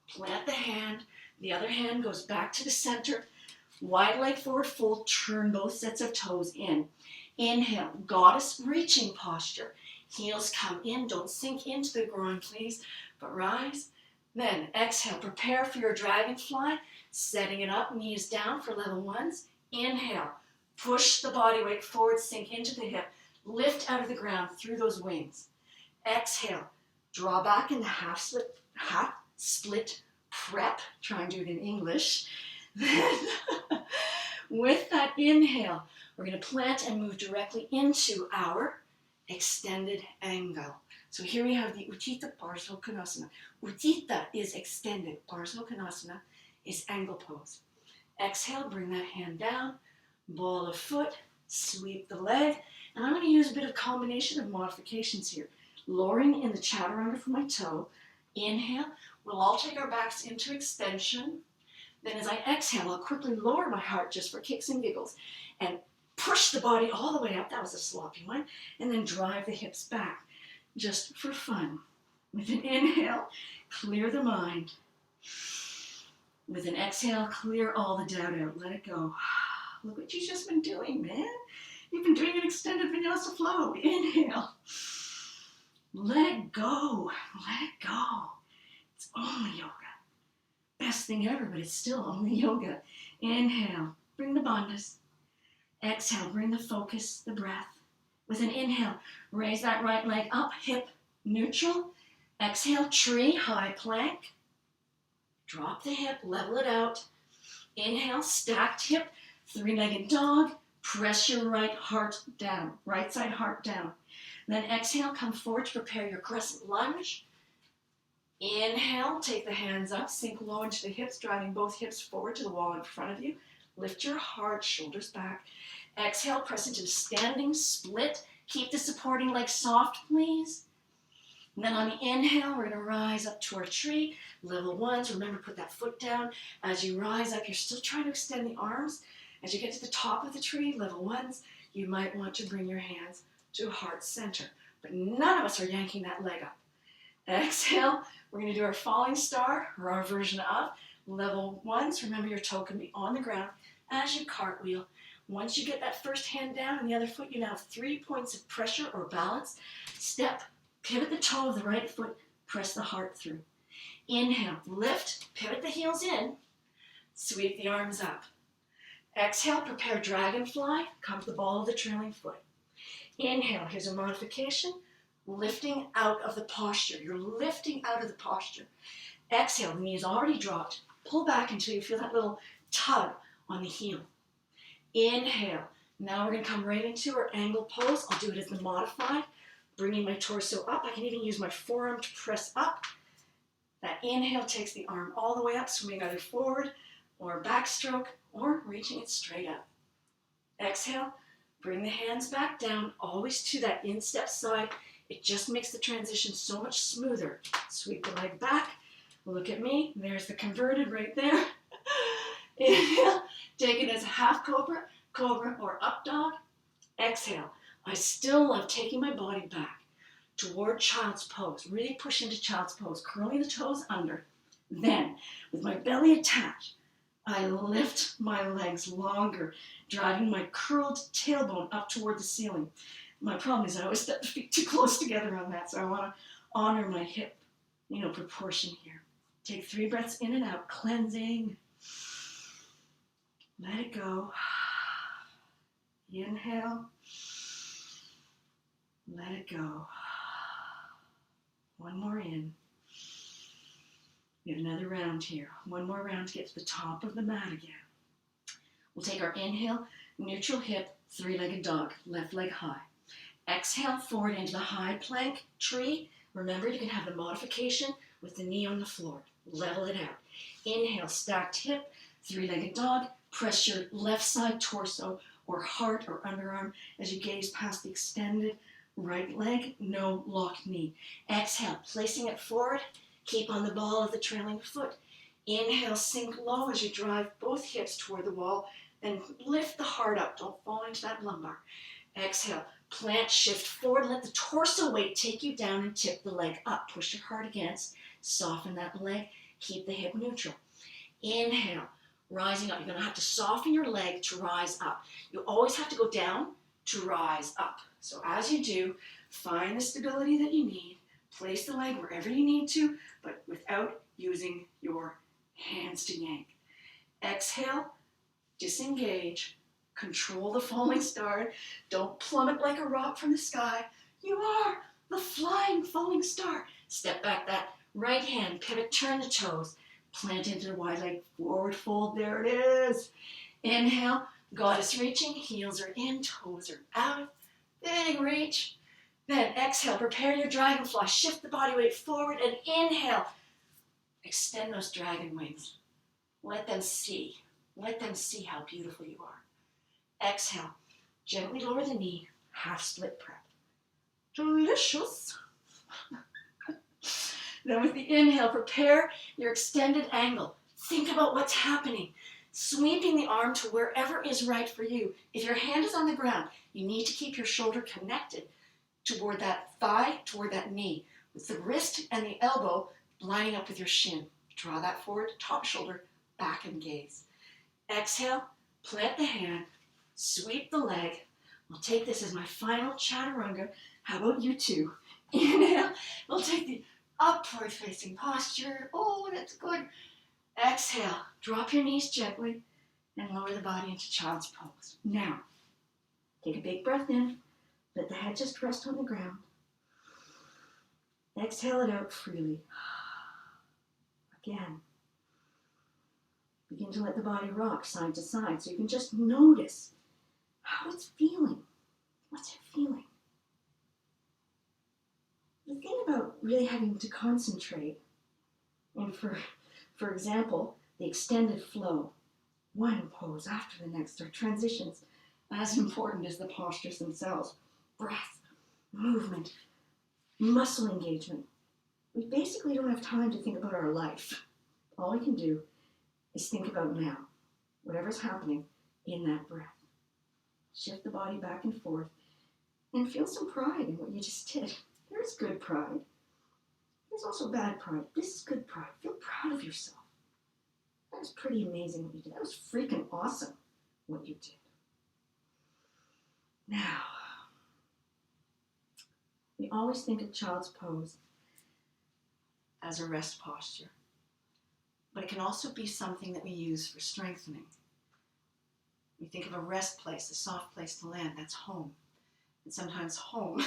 Plant the hand. The other hand goes back to the center. Wide leg forward fold. Turn both sets of toes in. Inhale, goddess reaching posture. Heels come in. Don't sink into the groin, please, but rise. Then exhale. Prepare for your dragonfly. Setting it up, knees down for level ones. Inhale. Push the body weight forward, sink into the hip. Lift out of the ground through those wings. Exhale. Draw back in the half split prep. Try and do it in English. Then, with that inhale, we're going to plant and move directly into our extended angle. So here we have the Utthita Parsva Konasana. Utthita is extended. Parsva Konasana is angle pose. Exhale, bring that hand down, ball of foot, sweep the leg, and I'm going to use a bit of combination of modifications here. Lowering in the chaturanga for my toe. Inhale, we'll all take our backs into extension. Then as I exhale, I'll quickly lower my heart just for kicks and giggles and push the body all the way up. That was a sloppy one. And then drive the hips back just for fun. With an inhale, clear the mind. With an exhale, clear all the doubt out. Let it go. Look what you've just been doing, man. You've been doing an extended vinyasa flow. Inhale. Let it go. Let it go. It's only yoga. Best thing ever, but it's still only yoga. Inhale. Bring the bandhas. Exhale. Bring the focus, the breath. With an inhale, raise that right leg up, hip neutral. Exhale, tree, high plank. Drop the hip, level it out. Inhale, stacked hip, three-legged dog. Press your right heart down, right side heart down. Then exhale, come forward to prepare your crescent lunge. Inhale, take the hands up, sink low into the hips, driving both hips forward to the wall in front of you. Lift your heart, shoulders back. Exhale, press into the standing split. Keep the supporting leg soft, please. And then on the inhale, we're going to rise up to our tree. Level ones, remember, put that foot down. As you rise up, you're still trying to extend the arms. As you get to the top of the tree, level ones, you might want to bring your hands to heart center. But none of us are yanking that leg up. Exhale, we're going to do our falling star, or our version of level ones. Remember, your toe can be on the ground as you cartwheel. Once you get that first hand down and the other foot, you now have 3 points of pressure or balance. Step, pivot the toe of the right foot, press the heart through. Inhale, lift, pivot the heels in, sweep the arms up. Exhale, prepare dragonfly, come to the ball of the trailing foot. Inhale, here's a modification, lifting out of the posture. You're lifting out of the posture. Exhale, the knee is already dropped. Pull back until you feel that little tug on the heel. Inhale. Now we're going to come right into our angle pose. I'll do it as the modified, bringing my torso up. I can even use my forearm to press up. That inhale takes the arm all the way up, swinging either forward or backstroke, or reaching it straight up. Exhale, bring the hands back down, always to that instep side. It just makes the transition so much smoother. Sweep the leg back. Look at me. There's the converted right there. Inhale, take it as a half cobra, or up dog. Exhale. I still love taking my body back toward child's pose. Really push into child's pose, curling the toes under. Then, with my belly attached, I lift my legs longer, driving my curled tailbone up toward the ceiling. My problem is I always step the feet too close together on that, so I want to honor my hip, proportion here. Take 3 breaths in and out, cleansing. Let it go. Inhale. Let it go. One more in. We have another round here. One more round to get to the top of the mat again. We'll take our inhale, neutral hip, 3-legged dog, left leg high. Exhale, forward into the high plank, tree. Remember, you can have the modification with the knee on the floor. Level it out. Inhale, stacked hip, 3-legged dog. Press your left side torso or heart or underarm as you gaze past the extended right leg, no locked knee. Exhale, placing it forward. Keep on the ball of the trailing foot. Inhale, sink low as you drive both hips toward the wall. Then lift the heart up. Don't fall into that lumbar. Exhale, plant, shift forward. Let the torso weight take you down and tip the leg up. Push your heart against. Soften that leg. Keep the hip neutral. Inhale, rising up. You're going to have to soften your leg to rise up. You always have to go down to rise up. So as you do, find the stability that you need. Place the leg wherever you need to, but without using your hands to yank. Exhale, disengage, control the falling star. Don't plummet like a rock from the sky. You are the flying falling star. Step back that right hand, pivot, turn the toes, plant into the wide leg, forward fold, there it is. Inhale, goddess reaching, heels are in, toes are out, big reach. Then exhale, prepare your dragonfly, shift the body weight forward and inhale. Extend those dragon wings. Let them see how beautiful you are. Exhale, gently lower the knee, half split prep. Delicious. Then with the inhale, prepare your extended angle. Think about what's happening. Sweeping the arm to wherever is right for you. If your hand is on the ground, you need to keep your shoulder connected toward that thigh, toward that knee, with the wrist and the elbow lining up with your shin. Draw that forward, top shoulder, back and gaze. Exhale, plant the hand, sweep the leg. I'll take this as my final chaturanga. How about you two? Inhale, we'll take the upward facing posture. Oh, that's good. Exhale, drop your knees gently and lower the body into child's pose. Now, take a big breath in. Let the head just rest on the ground. Exhale it out freely. Again. Begin to let the body rock side to side so you can just notice how it's feeling. What's it feeling? The thing about really having to concentrate, and for example, the extended flow, one pose after the next, are transitions as important as the postures themselves. Breath, movement, muscle engagement. We basically don't have time to think about our life. All we can do is think about now, whatever's happening in that breath. Shift the body back and forth and feel some pride in what you just did. There's good pride. There's also bad pride. This is good pride. Feel proud of yourself. That was pretty amazing what you did. That was freaking awesome what you did. Now, we always think of child's pose as a rest posture, but it can also be something that we use for strengthening. We think of a rest place, a soft place to land. That's home. And sometimes home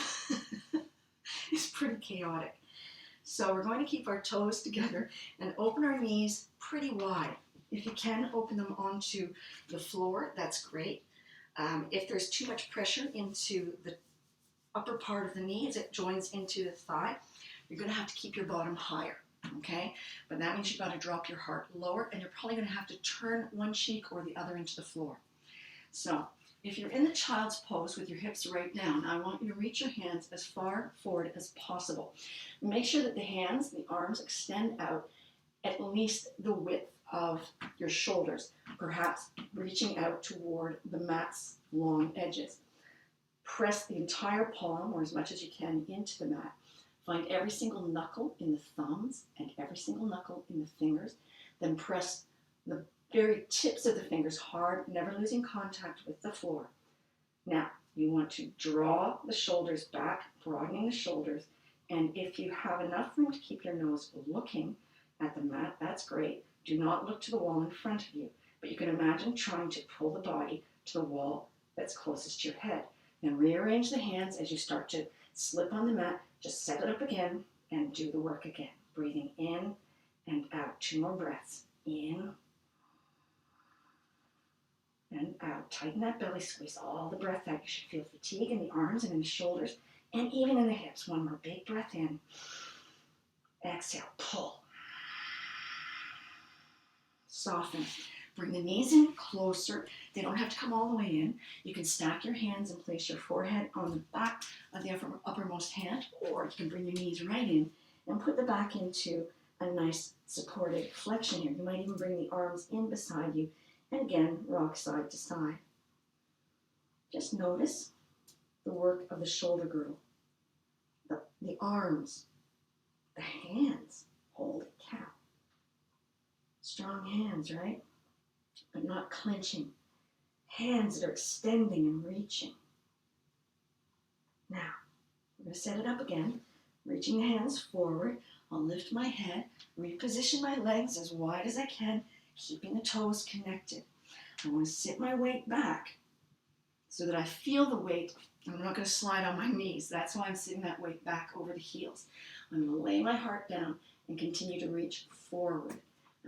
is pretty chaotic. So we're going to keep our toes together and open our knees pretty wide. If you can, open them onto the floor. That's great. If there's too much pressure into the upper part of the knee as it joins into the thigh, you're going to have to keep your bottom higher, okay? But that means you've got to drop your heart lower, and you're probably going to have to turn one cheek or the other into the floor. So if you're in the child's pose with your hips right down, I want you to reach your hands as far forward as possible. Make sure that the hands, the arms extend out at least the width of your shoulders, perhaps reaching out toward the mat's long edges. Press the entire palm, or as much as you can, into the mat. Find every single knuckle in the thumbs and every single knuckle in the fingers. Then press the very tips of the fingers hard, never losing contact with the floor. Now, you want to draw the shoulders back, broadening the shoulders, and if you have enough room to keep your nose looking at the mat, that's great. Do not look to the wall in front of you, but you can imagine trying to pull the body to the wall that's closest to your head. Then rearrange the hands as you start to slip on the mat. Just set it up again and do the work again. Breathing in and out. 2 more breaths. In and out. Tighten that belly, squeeze all the breath out. You should feel fatigue in the arms and in the shoulders and even in the hips. 1 more big breath in. Exhale, pull. Soften. Bring the knees in closer. They don't have to come all the way in. You can stack your hands and place your forehead on the back of the uppermost hand, or you can bring your knees right in and put the back into a nice supported flexion here. You might even bring the arms in beside you and again, rock side to side. Just notice the work of the shoulder girdle, the arms, the hands. Holy cow. Strong hands, right? But not clenching. Hands that are extending and reaching. Now, we're going to set it up again. Reaching the hands forward. I'll lift my head, reposition my legs as wide as I can, keeping the toes connected. I want to sit my weight back so that I feel the weight. I'm not going to slide on my knees. That's why I'm sitting that weight back over the heels. I'm going to lay my heart down and continue to reach forward.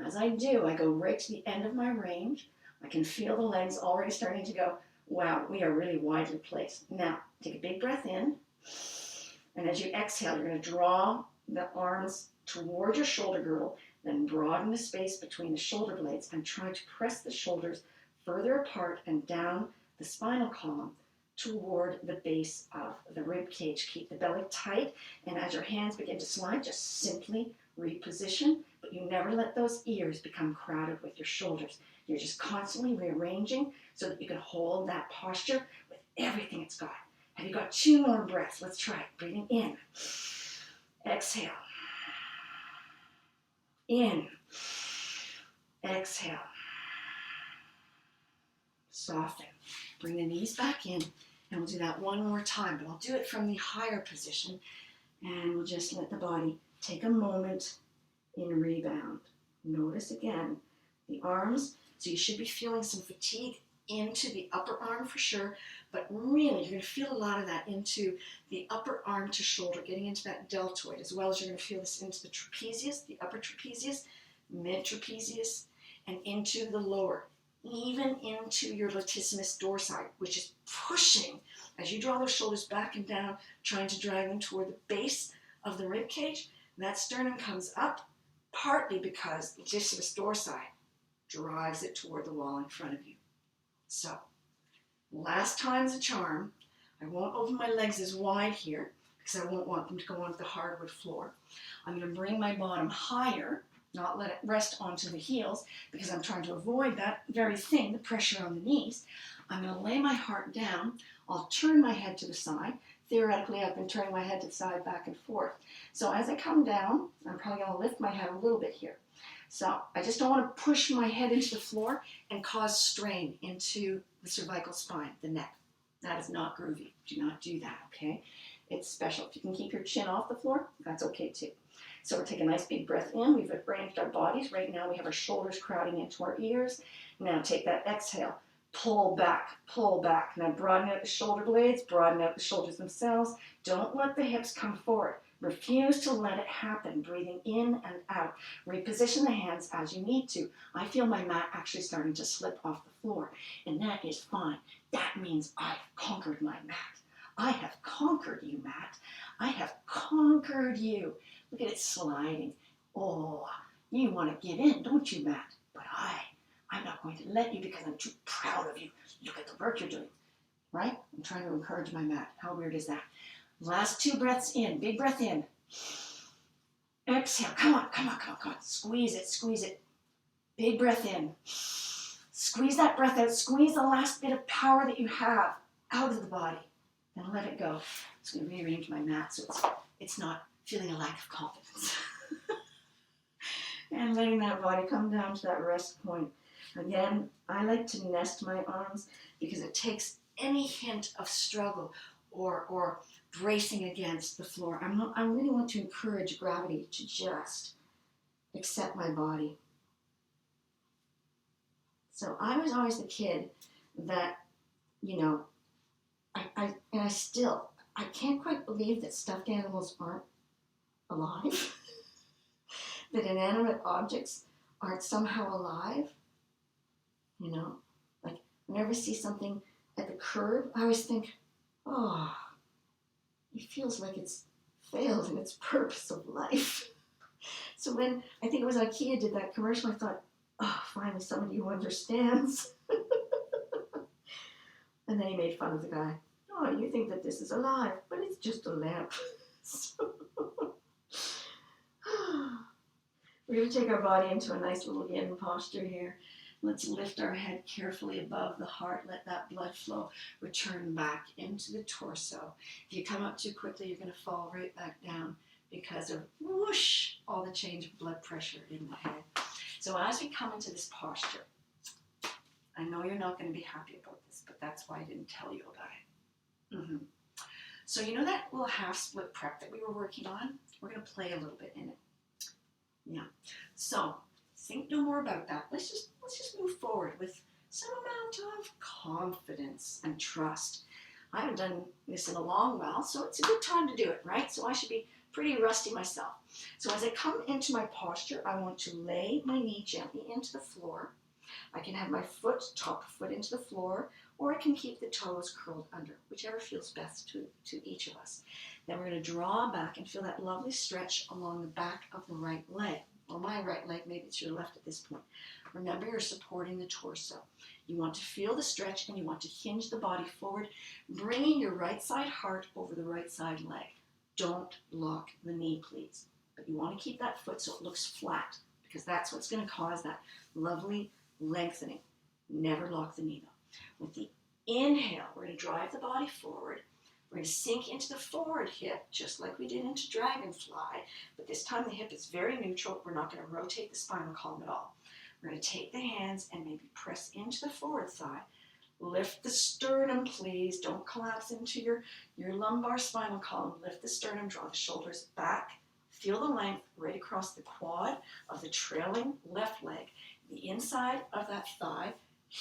As I do, I go right to the end of my range. I can feel the legs already starting to go, wow, we are really widely placed. Now, take a big breath in. And as you exhale, you're going to draw the arms toward your shoulder girdle, then broaden the space between the shoulder blades and try to press the shoulders further apart and down the spinal column toward the base of the rib cage. Keep the belly tight, and as your hands begin to slide, just simply reposition, but you never let those ears become crowded with your shoulders. You're just constantly rearranging so that you can hold that posture with everything it's got. Have you got 2 more breaths? Let's try it. Breathing in. Exhale. In. Exhale. Soften. Bring the knees back in, and we'll do that 1 more time, but I'll do it from the higher position, and we'll just let the body take a moment in rebound. Notice again the arms, so you should be feeling some fatigue into the upper arm for sure, but really you're going to feel a lot of that into the upper arm to shoulder, getting into that deltoid, as well as you're going to feel this into the trapezius, the upper trapezius, mid trapezius, and into the lower, even into your latissimus dorsi, which is pushing as you draw those shoulders back and down, trying to drag them toward the base of the rib cage. That sternum comes up, partly because latissimus dorsi drives it toward the wall in front of you. So, last time's a charm. I won't open my legs as wide here because I won't want them to go onto the hardwood floor. I'm going to bring my bottom higher, not let it rest onto the heels because I'm trying to avoid that very thing, the pressure on the knees. I'm going to lay my heart down. I'll turn my head to the side. Theoretically, I've been turning my head to the side, back and forth. So as I come down, I'm probably going to lift my head a little bit here. So I just don't want to push my head into the floor and cause strain into the cervical spine, the neck. That is not groovy. Do not do that, okay? It's special. If you can keep your chin off the floor, that's okay too. So we'll take a nice big breath in. We've arranged our bodies. Right now we have our shoulders crowding into our ears. Now take that exhale. Pull back, pull back. Now broaden out the shoulder blades, broaden out the shoulders themselves. Don't let the hips come forward. Refuse to let it happen. Breathing in and out. Reposition the hands as you need to. I feel my mat actually starting to slip off the floor, and that is fine. That means I've conquered my mat. I have conquered you, mat. I have conquered you. Look at it sliding. Oh, you want to give in, don't you, mat? But I'm not going to let you because I'm too proud of you. Look at the work you're doing, right? I'm trying to encourage my mat. How weird is that? Last 2 breaths in. Big breath in. Exhale. Come on, come on, come on, come on. Squeeze it, squeeze it. Big breath in. Squeeze that breath out. Squeeze the last bit of power that you have out of the body. Then let it go. I'm just going to rearrange my mat so it's not feeling a lack of confidence. And letting that body come down to that rest point. Again, I like to nest my arms because it takes any hint of struggle or bracing against the floor. I really want to encourage gravity to just accept my body. So I was always the kid that, I can't quite believe that stuffed animals aren't alive, that inanimate objects aren't somehow alive. Like whenever I see something at the curb, I always think, oh, it feels like it's failed in its purpose of life. So when I think it was IKEA did that commercial, I thought, oh, finally somebody who understands. And then he made fun of the guy. Oh, you think that this is alive, but it's just a lamp. So, we're going to take our body into a nice little yin posture here. Let's lift our head carefully above the heart. Let that blood flow return back into the torso. If you come up too quickly, you're going to fall right back down because of whoosh, all the change of blood pressure in the head. So as we come into this posture, I know you're not going to be happy about this, but that's why I didn't tell you about it. So you know that little half split prep that we were working on? We're going to play a little bit in it. Yeah. So think no more about that. Let's just move forward with some amount of confidence and trust. I haven't done this in a long while, so it's a good time to do it, right? So I should be pretty rusty myself. So as I come into my posture, I want to lay my knee gently into the floor. I can have my top foot into the floor, or I can keep the toes curled under, whichever feels best to each of us. Then we're going to draw back and feel that lovely stretch along the back of the right leg. Or my right leg, maybe it's your left at this point. Remember, you're supporting the torso. You want to feel the stretch and you want to hinge the body forward, bringing your right side heart over the right side leg. Don't lock the knee, please. But you want to keep that foot so it looks flat, because that's what's going to cause that lovely lengthening. Never lock the knee though. With the inhale, we're going to drive the body forward. We're going to sink into the forward hip, just like we did into Dragonfly, but this time the hip is very neutral. We're not going to rotate the spinal column at all. We're going to take the hands and maybe press into the forward thigh. Lift the sternum, please. Don't collapse into your lumbar spinal column. Lift the sternum, draw the shoulders back. Feel the length right across the quad of the trailing left leg, the inside of that thigh.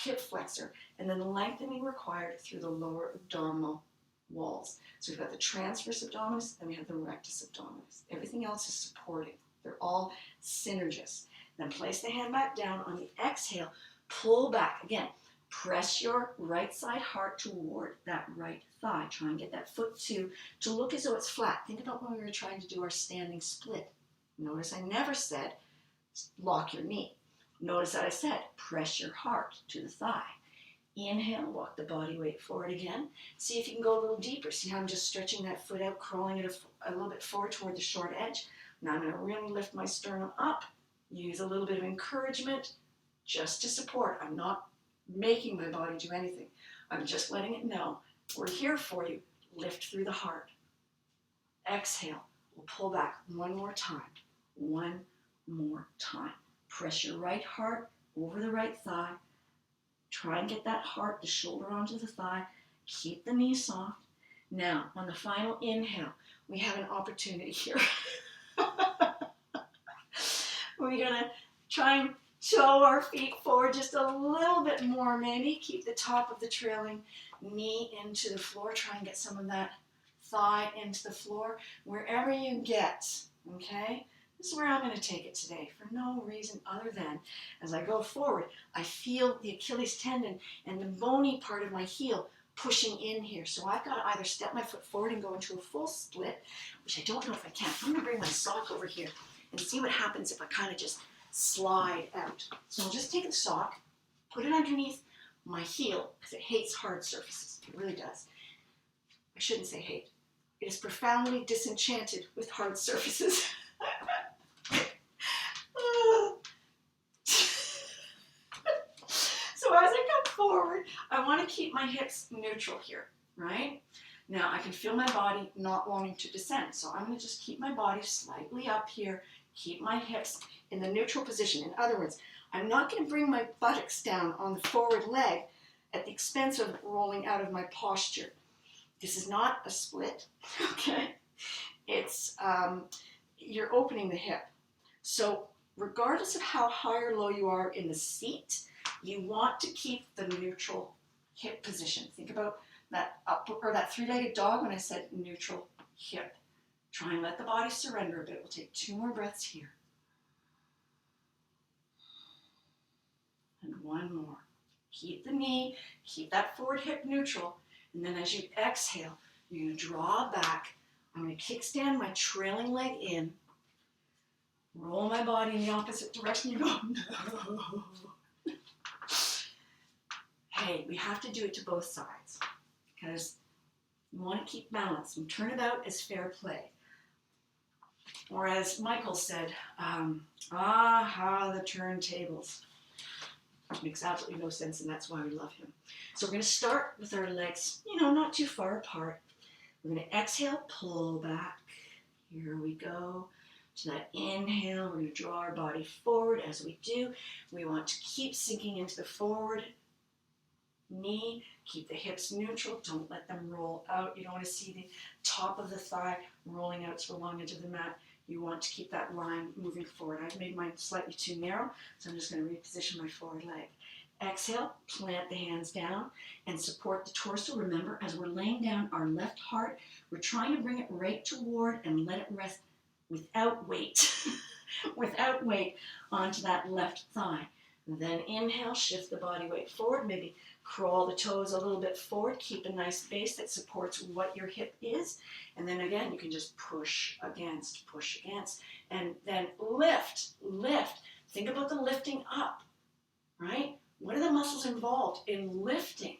hip flexor, and then lengthening required through the lower abdominal walls. So we've got the transverse abdominis, and we have the rectus abdominis. Everything else is supporting. They're all synergists. Then place the hand back down. On the exhale, pull back. Again, press your right side heart toward that right thigh. Try and get that foot to look as though it's flat. Think about when we were trying to do our standing split. Notice I never said lock your knee. Notice that I said press your heart to the thigh. Inhale, walk the body weight forward again. See if you can go a little deeper. See how I'm just stretching that foot out, crawling it a little bit forward toward the short edge. Now I'm going to really lift my sternum up. Use a little bit of encouragement just to support. I'm not making my body do anything. I'm just letting it know we're here for you. Lift through the heart. Exhale. We'll pull back one more time. One more time. Press your right heart over the right thigh. Try and get that heart, the shoulder onto the thigh. Keep the knee soft. Now, on the final inhale, we have an opportunity here. We're going to try and toe our feet forward just a little bit more, maybe. Keep the top of the trailing knee into the floor. Try and get some of that thigh into the floor. Wherever you get, okay? This is where I'm going to take it today for no reason other than as I go forward, I feel the Achilles tendon and the bony part of my heel pushing in here. So I've got to either step my foot forward and go into a full split, which I don't know if I can. I'm going to bring my sock over here and see what happens if I kind of just slide out. So I'll just take the sock, put it underneath my heel because it hates hard surfaces. It really does. I shouldn't say hate. It is profoundly disenchanted with hard surfaces. So as I come forward, I want to keep my hips neutral here, right? Now I can feel my body not wanting to descend, so I'm going to just keep my body slightly up here, keep my hips in the neutral position. In other words, I'm not going to bring my buttocks down on the forward leg at the expense of rolling out of my posture. This is not a split, okay? It's, you're opening the hip. So regardless of how high or low you are in the seat, you want to keep the neutral hip position. Think about that up or that three-legged dog when I said neutral hip. Try and let the body surrender a bit. We'll take 2 more breaths here. And 1 more. Keep the knee, keep that forward hip neutral, and then as you exhale, you're going to draw back. I'm going to kickstand my trailing leg in, roll my body in the opposite direction. You go, no. Hey, we have to do it to both sides because you want to keep balance and turn it out as fair play. Or as Michael said, the turntables. Which makes absolutely no sense, and that's why we love him. So we're going to start with our legs, not too far apart. We're going to exhale, pull back. Here we go. To that inhale, we're going to draw our body forward. As we do, we want to keep sinking into the forward knee. Keep the hips neutral. Don't let them roll out. You don't want to see the top of the thigh rolling out to the long edge of the mat. You want to keep that line moving forward. I've made mine slightly too narrow, so I'm just going to reposition my forward leg. Exhale, plant the hands down and support the torso. Remember, as we're laying down our left heart, we're trying to bring it right toward and let it rest without weight, without weight onto that left thigh. Then inhale, shift the body weight forward, maybe crawl the toes a little bit forward, keep a nice base that supports what your hip is, and then again, you can just push against, and then lift. Think about the lifting up, right? What are the muscles involved in lifting,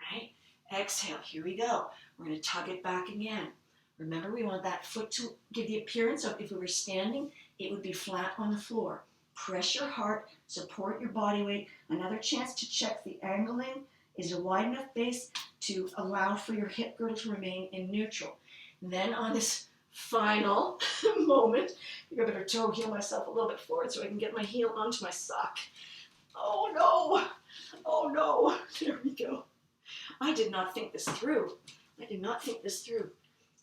right? Exhale, here we go. We're going to tug it back again. Remember, we want that foot to give the appearance of if we were standing, it would be flat on the floor. Press your heart, support your body weight. Another chance to check the angling is a wide enough base to allow for your hip girdle to remain in neutral. Then on this final moment, I better toe heel myself a little bit forward so I can get my heel onto my sock. Oh no, there we go. I did not think this through.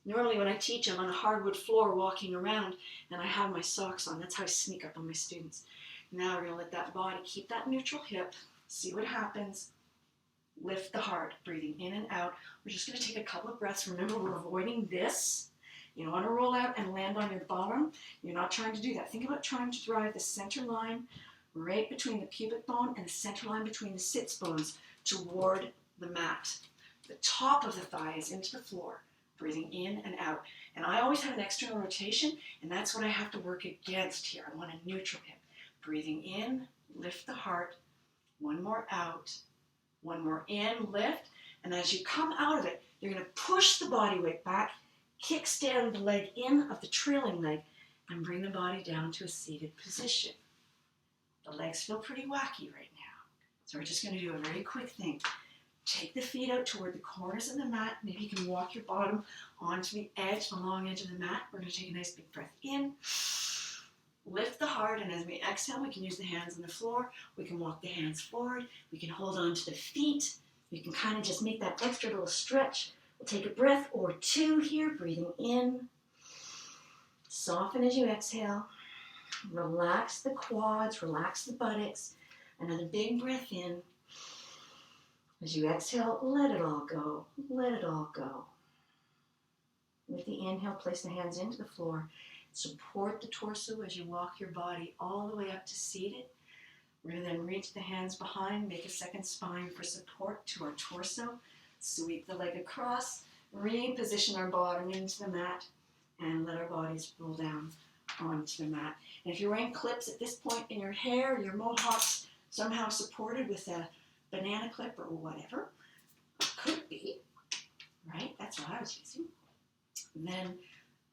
Normally when I teach, I'm on a hardwood floor walking around and I have my socks on. That's how I sneak up on my students. Now we're going to let that body keep that neutral hip. See what happens. Lift the heart, breathing in and out. We're just going to take a couple of breaths. Remember, we're avoiding this. You don't want to roll out and land on your bottom. You're not trying to do that. Think about trying to drive the center line right between the pubic bone and the center line between the sits bones toward the mat. The top of the thigh is into the floor, breathing in and out. And I always have an external rotation, and that's what I have to work against here. I want a neutral hip. Breathing in, lift the heart. One more out. One more in, lift. And as you come out of it, you're going to push the body weight back, kickstand the leg in of the trailing leg, and bring the body down to a seated position. The legs feel pretty wacky right now. So we're just going to do a very quick thing. Take the feet out toward the corners of the mat. Maybe you can walk your bottom onto the edge, the long edge of the mat. We're going to take a nice big breath in. Lift the heart, and as we exhale, we can use the hands on the floor. We can walk the hands forward. We can hold on to the feet. We can kind of just make that extra little stretch. We'll take a breath or two here, breathing in. Soften as you exhale. Relax the quads, relax the buttocks. Another big breath in. As you exhale, let it all go. Let it all go. With the inhale, place the hands into the floor. Support the torso as you walk your body all the way up to seated. We're going to then reach the hands behind, make a second spine for support to our torso. Sweep the leg across, reposition our bottom into the mat, and let our bodies roll down onto the mat. And if you're wearing clips at this point in your hair, your mohawks somehow supported with a banana clip or whatever, could be, right? That's what I was using. And then,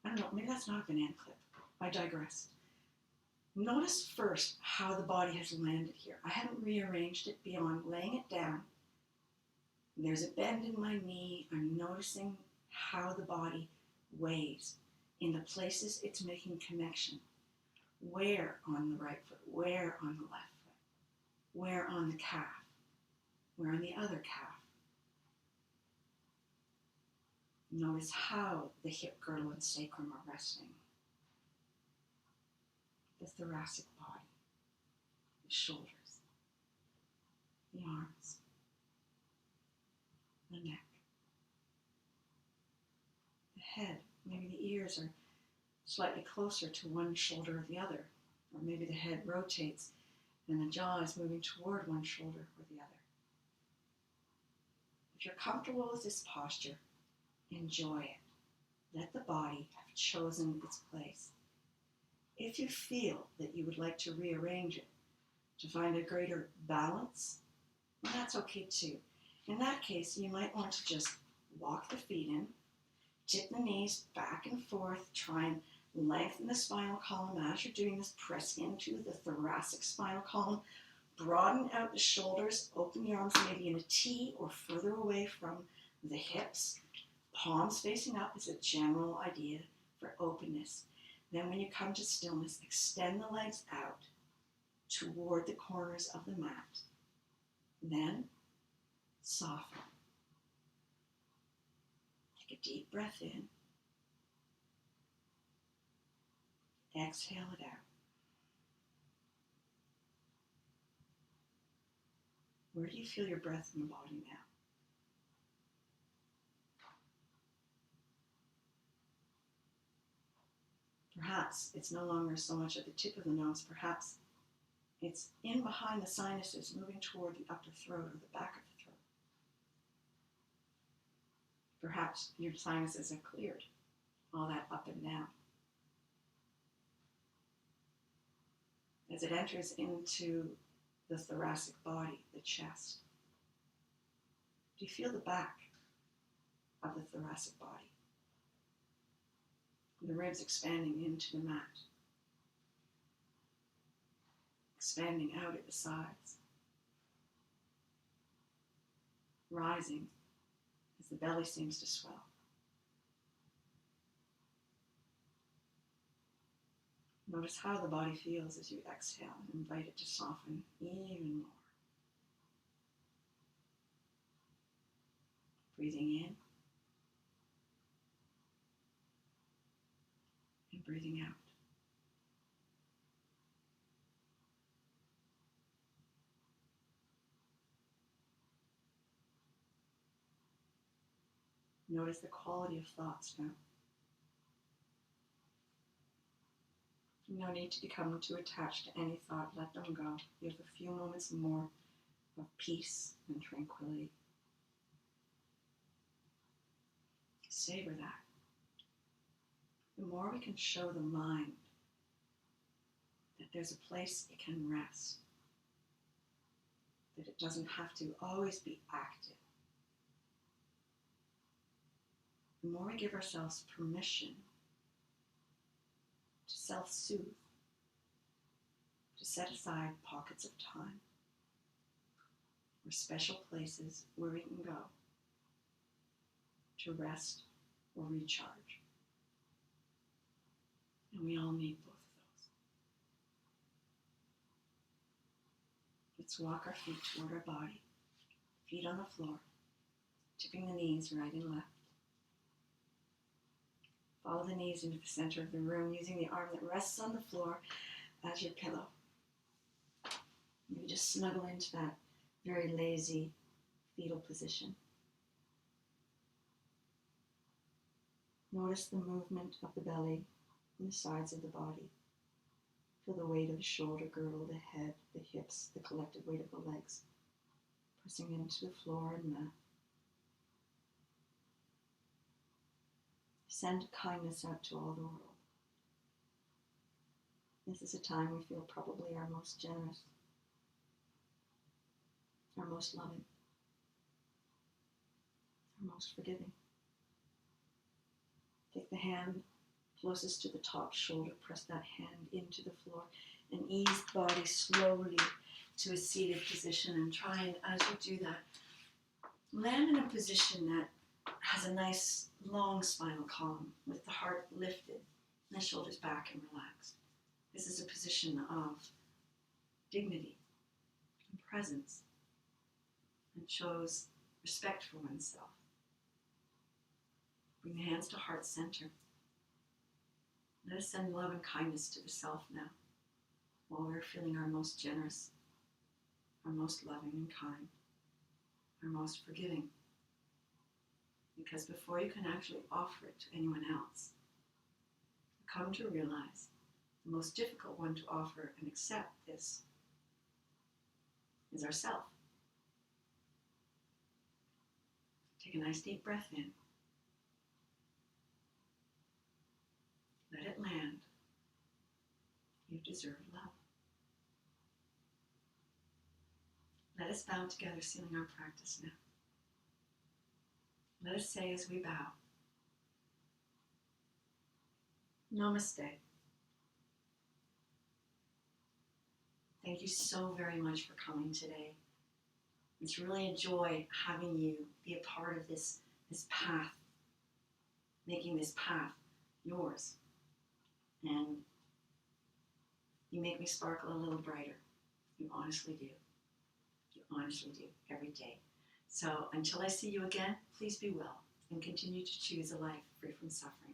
I don't know, maybe that's not a banana clip. I digress. Notice first how the body has landed here. I haven't rearranged it beyond laying it down. There's a bend in my knee. I'm noticing how the body weighs in the places it's making connection. Where on the right foot? Where on the left foot? Where on the calf? Where on the other calf? Notice how the hip girdle and sacrum are resting. The thoracic body, the shoulders, the arms, the neck, the head. Maybe the ears are slightly closer to one shoulder or the other, or maybe the head rotates and the jaw is moving toward one shoulder or the other. If you're comfortable with this posture, enjoy it. Let the body have chosen its place. If you feel that you would like to rearrange it to find a greater balance, well, that's okay too. In that case, you might want to just walk the feet in, tip the knees back and forth, try and lengthen the spinal column as you're doing this, press into the thoracic spinal column, broaden out the shoulders, open the arms maybe in a T or further away from the hips. Palms facing up is a general idea for openness. Then when you come to stillness, extend the legs out toward the corners of the mat. Then soften. Take a deep breath in. Exhale it out. Where do you feel your breath in the body now? Perhaps it's no longer so much at the tip of the nose. Perhaps it's in behind the sinuses, moving toward the upper throat or the back of the throat. Perhaps your sinuses have cleared all that up and down. As it enters into the thoracic body, the chest, do you feel the back of the thoracic body? The ribs expanding into the mat, expanding out at the sides, rising as the belly seems to swell. Notice how the body feels as you exhale and invite it to soften even more. Breathing in and breathing out. Notice the quality of thoughts now. No need to become too attached to any thought. Let them go. You have a few moments more of peace and tranquility. Savor that. The more we can show the mind that there's a place it can rest, that it doesn't have to always be active, the more we give ourselves permission to self-soothe, to set aside pockets of time or special places where we can go to rest or recharge. And we all need both of those. Let's walk our feet toward our body, feet on the floor, tipping the knees right and left. Follow the knees into the center of the room, using the arm that rests on the floor as your pillow. Maybe just snuggle into that very lazy fetal position. Notice the movement of the belly and the sides of the body. Feel the weight of the shoulder girdle, the head, the hips, the collective weight of the legs, pressing into the floor and mat. Send kindness out to all the world. This is a time we feel probably our most generous, our most loving, our most forgiving. Take the hand closest to the top shoulder, press that hand into the floor, and ease the body slowly to a seated position. And try and, as you do that, land in a position that has a nice long spinal column with the heart lifted and the shoulders back and relaxed. This is a position of dignity and presence and shows respect for oneself. Bring the hands to heart center. Let us send love and kindness to the self now, while we're feeling our most generous, our most loving and kind, our most forgiving. Because before you can actually offer it to anyone else, you come to realize the most difficult one to offer and accept this is ourself. Take a nice deep breath in. Let it land. You deserve love. Let us bow together, sealing our practice now. Let us say as we bow, Namaste. Thank you so very much for coming today. It's really a joy having you be a part of this path, making this path yours. And you make me sparkle a little brighter. You honestly do. You honestly do, every day. So until I see you again, please be well and continue to choose a life free from suffering.